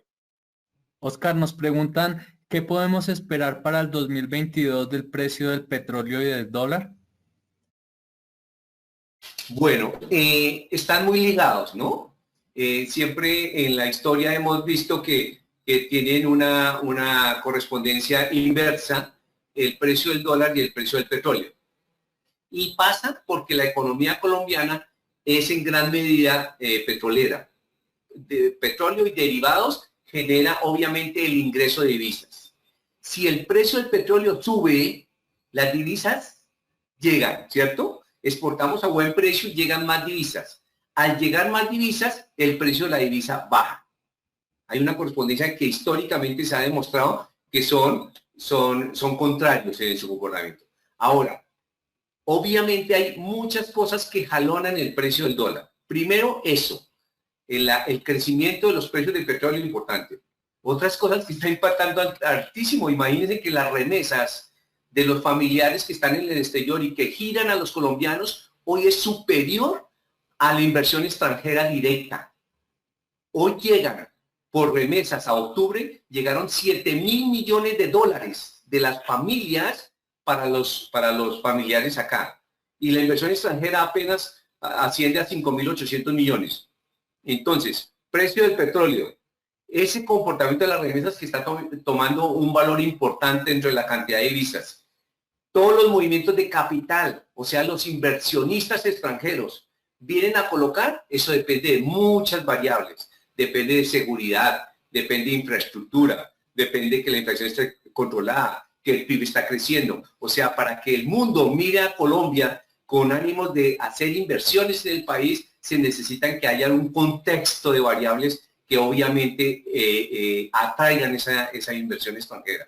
Oscar, nos preguntan, ¿qué podemos esperar para el 2022 del precio del petróleo y del dólar? Bueno, están muy ligados, ¿no? Siempre en la historia hemos visto que tienen una correspondencia inversa, el precio del dólar y el precio del petróleo. Y pasa porque la economía colombiana es en gran medida petrolera. De petróleo y derivados genera obviamente el ingreso de divisas. Si el precio del petróleo sube, las divisas llegan, ¿cierto? Exportamos a buen precio y llegan más divisas. Al llegar más divisas, el precio de la divisa baja. Hay una correspondencia que históricamente se ha demostrado que son contrarios en su comportamiento. Ahora, obviamente hay muchas cosas que jalonan el precio del dólar. Primero, eso, el crecimiento de los precios del petróleo es importante. Otras cosas que están impactando altísimo. Imagínense que las remesas de los familiares que están en el exterior y que giran a los colombianos hoy es superior a la inversión extranjera directa. Hoy llegan por remesas a octubre, llegaron 7.000 millones de dólares de las familias para los familiares acá. Y la inversión extranjera apenas asciende a 5.800 millones. Entonces, precio del petróleo, ese comportamiento de las remesas que está tomando un valor importante dentro de la cantidad de divisas. todos los movimientos de capital, o sea, los inversionistas extranjeros, vienen a colocar, eso depende de muchas variables. Depende de seguridad, depende de infraestructura, depende de que la inflación esté controlada, que el PIB está creciendo. O sea, para que el mundo mire a Colombia con ánimos de hacer inversiones en el país, se necesitan que haya un contexto de variables que obviamente atraigan esa inversión extranjera.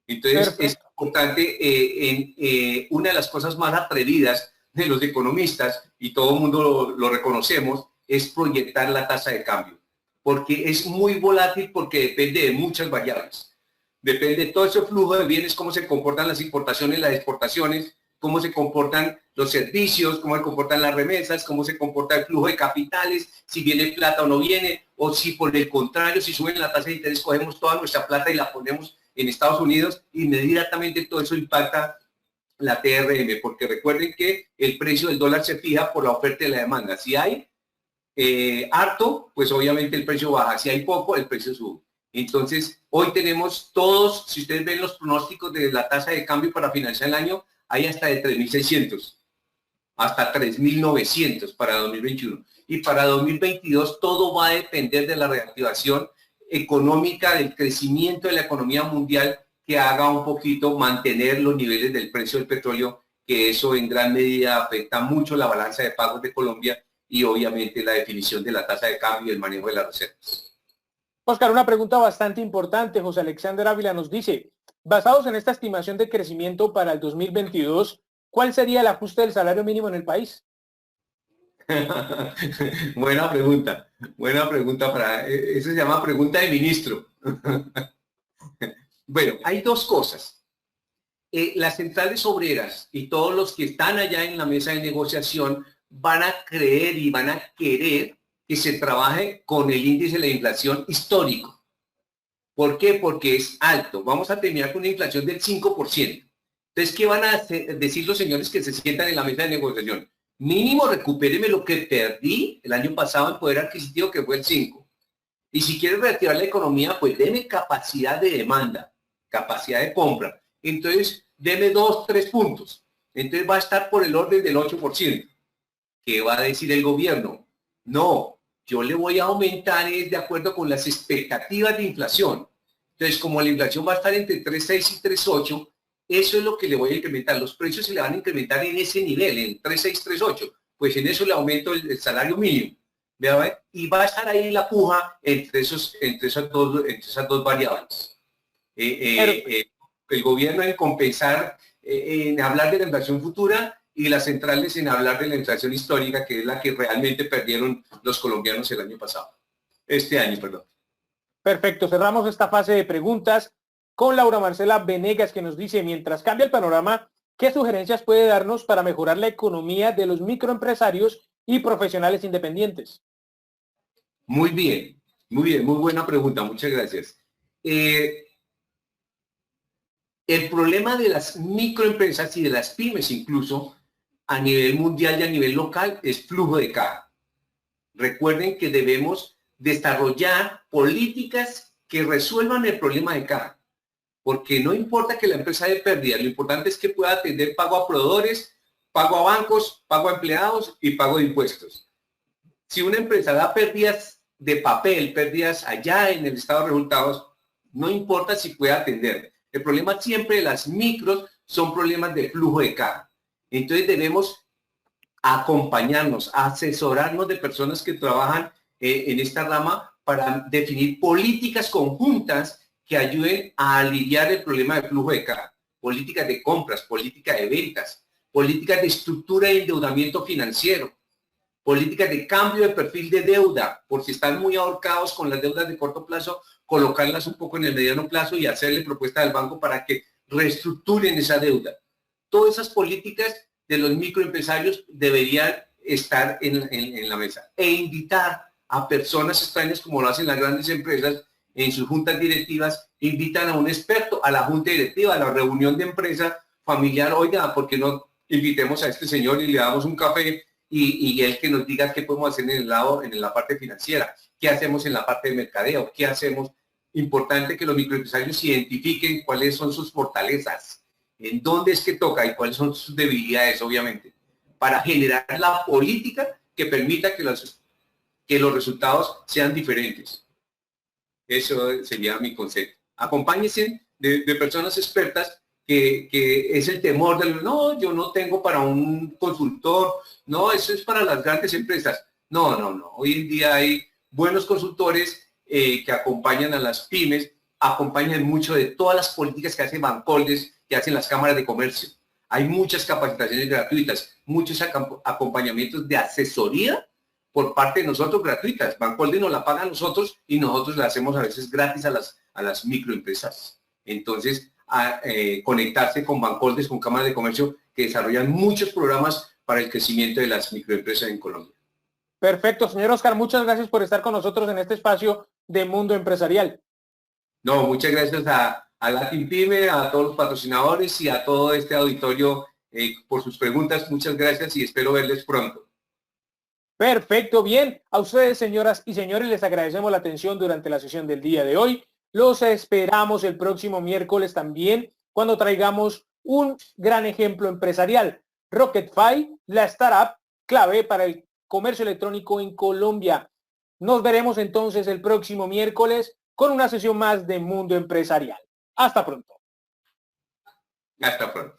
Entonces, perfecto. Es importante, una de las cosas más atrevidas de los economistas, y todo el mundo lo reconocemos, es proyectar la tasa de cambio, porque es muy volátil, porque depende de muchas variables. Depende de todo ese flujo de bienes, cómo se comportan las importaciones, las exportaciones, cómo se comportan los servicios, cómo se comportan las remesas, cómo se comporta el flujo de capitales, si viene plata o no viene, o si por el contrario, si suben la tasa de interés, cogemos toda nuestra plata y la ponemos en Estados Unidos, inmediatamente todo eso impacta la TRM, porque recuerden que el precio del dólar se fija por la oferta y la demanda. Si hay harto, pues obviamente el precio baja. Si hay poco, el precio sube. Entonces, hoy tenemos todos, si ustedes ven los pronósticos de la tasa de cambio para finalizar el año, hay hasta de 3.600, hasta 3.900 para 2021. Y para 2022 todo va a depender de la reactivación económica, del crecimiento de la economía mundial, que haga un poquito mantener los niveles del precio del petróleo, que eso en gran medida afecta mucho la balanza de pagos de Colombia y obviamente la definición de la tasa de cambio y el manejo de las reservas. Oscar, una pregunta bastante importante. José Alexander Ávila nos dice, basados en esta estimación de crecimiento para el 2022, ¿cuál sería el ajuste del salario mínimo en el país? Buena pregunta eso se llama pregunta de ministro. Bueno, hay dos cosas. Las centrales obreras y todos los que están allá en la mesa de negociación van a creer y van a querer que se trabaje con el índice de la inflación histórico. ¿Por qué? Porque es alto. Vamos a terminar con una inflación del 5%. Entonces, ¿qué van a decir los señores que se sientan en la mesa de negociación? Mínimo, recupéreme lo que perdí el año pasado en poder adquisitivo, que fue el 5. Y si quieres reactivar la economía, pues deme capacidad de demanda, capacidad de compra. Entonces, deme 2, 3 puntos. Entonces va a estar por el orden del 8%. ¿Qué va a decir el gobierno? No, yo le voy a aumentar es de acuerdo con las expectativas de inflación. Entonces, como la inflación va a estar entre 3.6 y 3.8, eso es lo que le voy a incrementar. Los precios se le van a incrementar en ese nivel, en 3.6, 3.8. Pues en eso le aumento el salario mínimo. ¿Vea? Y va a estar ahí la puja entre esas dos variables. El gobierno en compensar, en hablar de la inflación futura, y las centrales en hablar de la inflación histórica, que es la que realmente perdieron los colombianos el año pasado. Este año, perdón. Perfecto, cerramos esta fase de preguntas con Laura Marcela Venegas, que nos dice, mientras cambia el panorama, ¿qué sugerencias puede darnos para mejorar la economía de los microempresarios y profesionales independientes? Muy bien, muy buena pregunta, muchas gracias. El problema de las microempresas y de las pymes incluso, a nivel mundial y a nivel local, es flujo de caja. Recuerden que debemos desarrollar políticas que resuelvan el problema de caja, porque no importa que la empresa dé pérdida, lo importante es que pueda atender pago a proveedores, pago a bancos, pago a empleados y pago de impuestos. Si una empresa da pérdidas de papel, pérdidas allá en el estado de resultados, no importa si puede atender. El problema siempre de las micros son problemas de flujo de caja. Entonces debemos acompañarnos, asesorarnos de personas que trabajan en esta rama para definir políticas conjuntas que ayuden a aliviar el problema de flujo de caja. Políticas de compras, políticas de ventas, políticas de estructura de endeudamiento financiero, políticas de cambio de perfil de deuda, por si están muy ahorcados con las deudas de corto plazo, colocarlas un poco en el mediano plazo y hacerle propuesta al banco para que reestructuren esa deuda. Todas esas políticas de los microempresarios deberían estar en la mesa e invitar a personas extrañas, como lo hacen las grandes empresas en sus juntas directivas, invitan a un experto a la junta directiva, a la reunión de empresa familiar. Oiga, ¿por qué no invitemos a este señor y le damos un café y él que nos diga qué podemos hacer en la parte financiera, qué hacemos en la parte de mercadeo, qué hacemos? Importante que los microempresarios identifiquen cuáles son sus fortalezas en dónde es que toca y cuáles son sus debilidades, obviamente, para generar la política que permita que los resultados sean diferentes. Eso sería mi concepto. Acompáñense de personas expertas que es el temor del, no, yo no tengo para un consultor, no, eso es para las grandes empresas. No, no, no. Hoy en día hay buenos consultores que acompañan a las pymes, acompañan mucho de todas las políticas que hacen Bancoldes, que hacen las cámaras de comercio. Hay muchas capacitaciones gratuitas, muchos acompañamientos de asesoría por parte de nosotros gratuitas. Bancoldes nos la paga a nosotros y nosotros la hacemos a veces gratis a las microempresas. Entonces, conectarse con Bancoldes, con cámaras de comercio que desarrollan muchos programas para el crecimiento de las microempresas en Colombia. Perfecto, señor Oscar, muchas gracias por estar con nosotros en este espacio de Mundo Empresarial. No, muchas gracias a Latin Pyme, a todos los patrocinadores y a todo este auditorio por sus preguntas. Muchas gracias y espero verles pronto. Perfecto, bien. A ustedes, señoras y señores, les agradecemos la atención durante la sesión del día de hoy. Los esperamos el próximo miércoles también, cuando traigamos un gran ejemplo empresarial. RocketFi, la startup clave para el comercio electrónico en Colombia. Nos veremos entonces el próximo miércoles con una sesión más de Mundo Empresarial. Hasta pronto. Hasta pronto.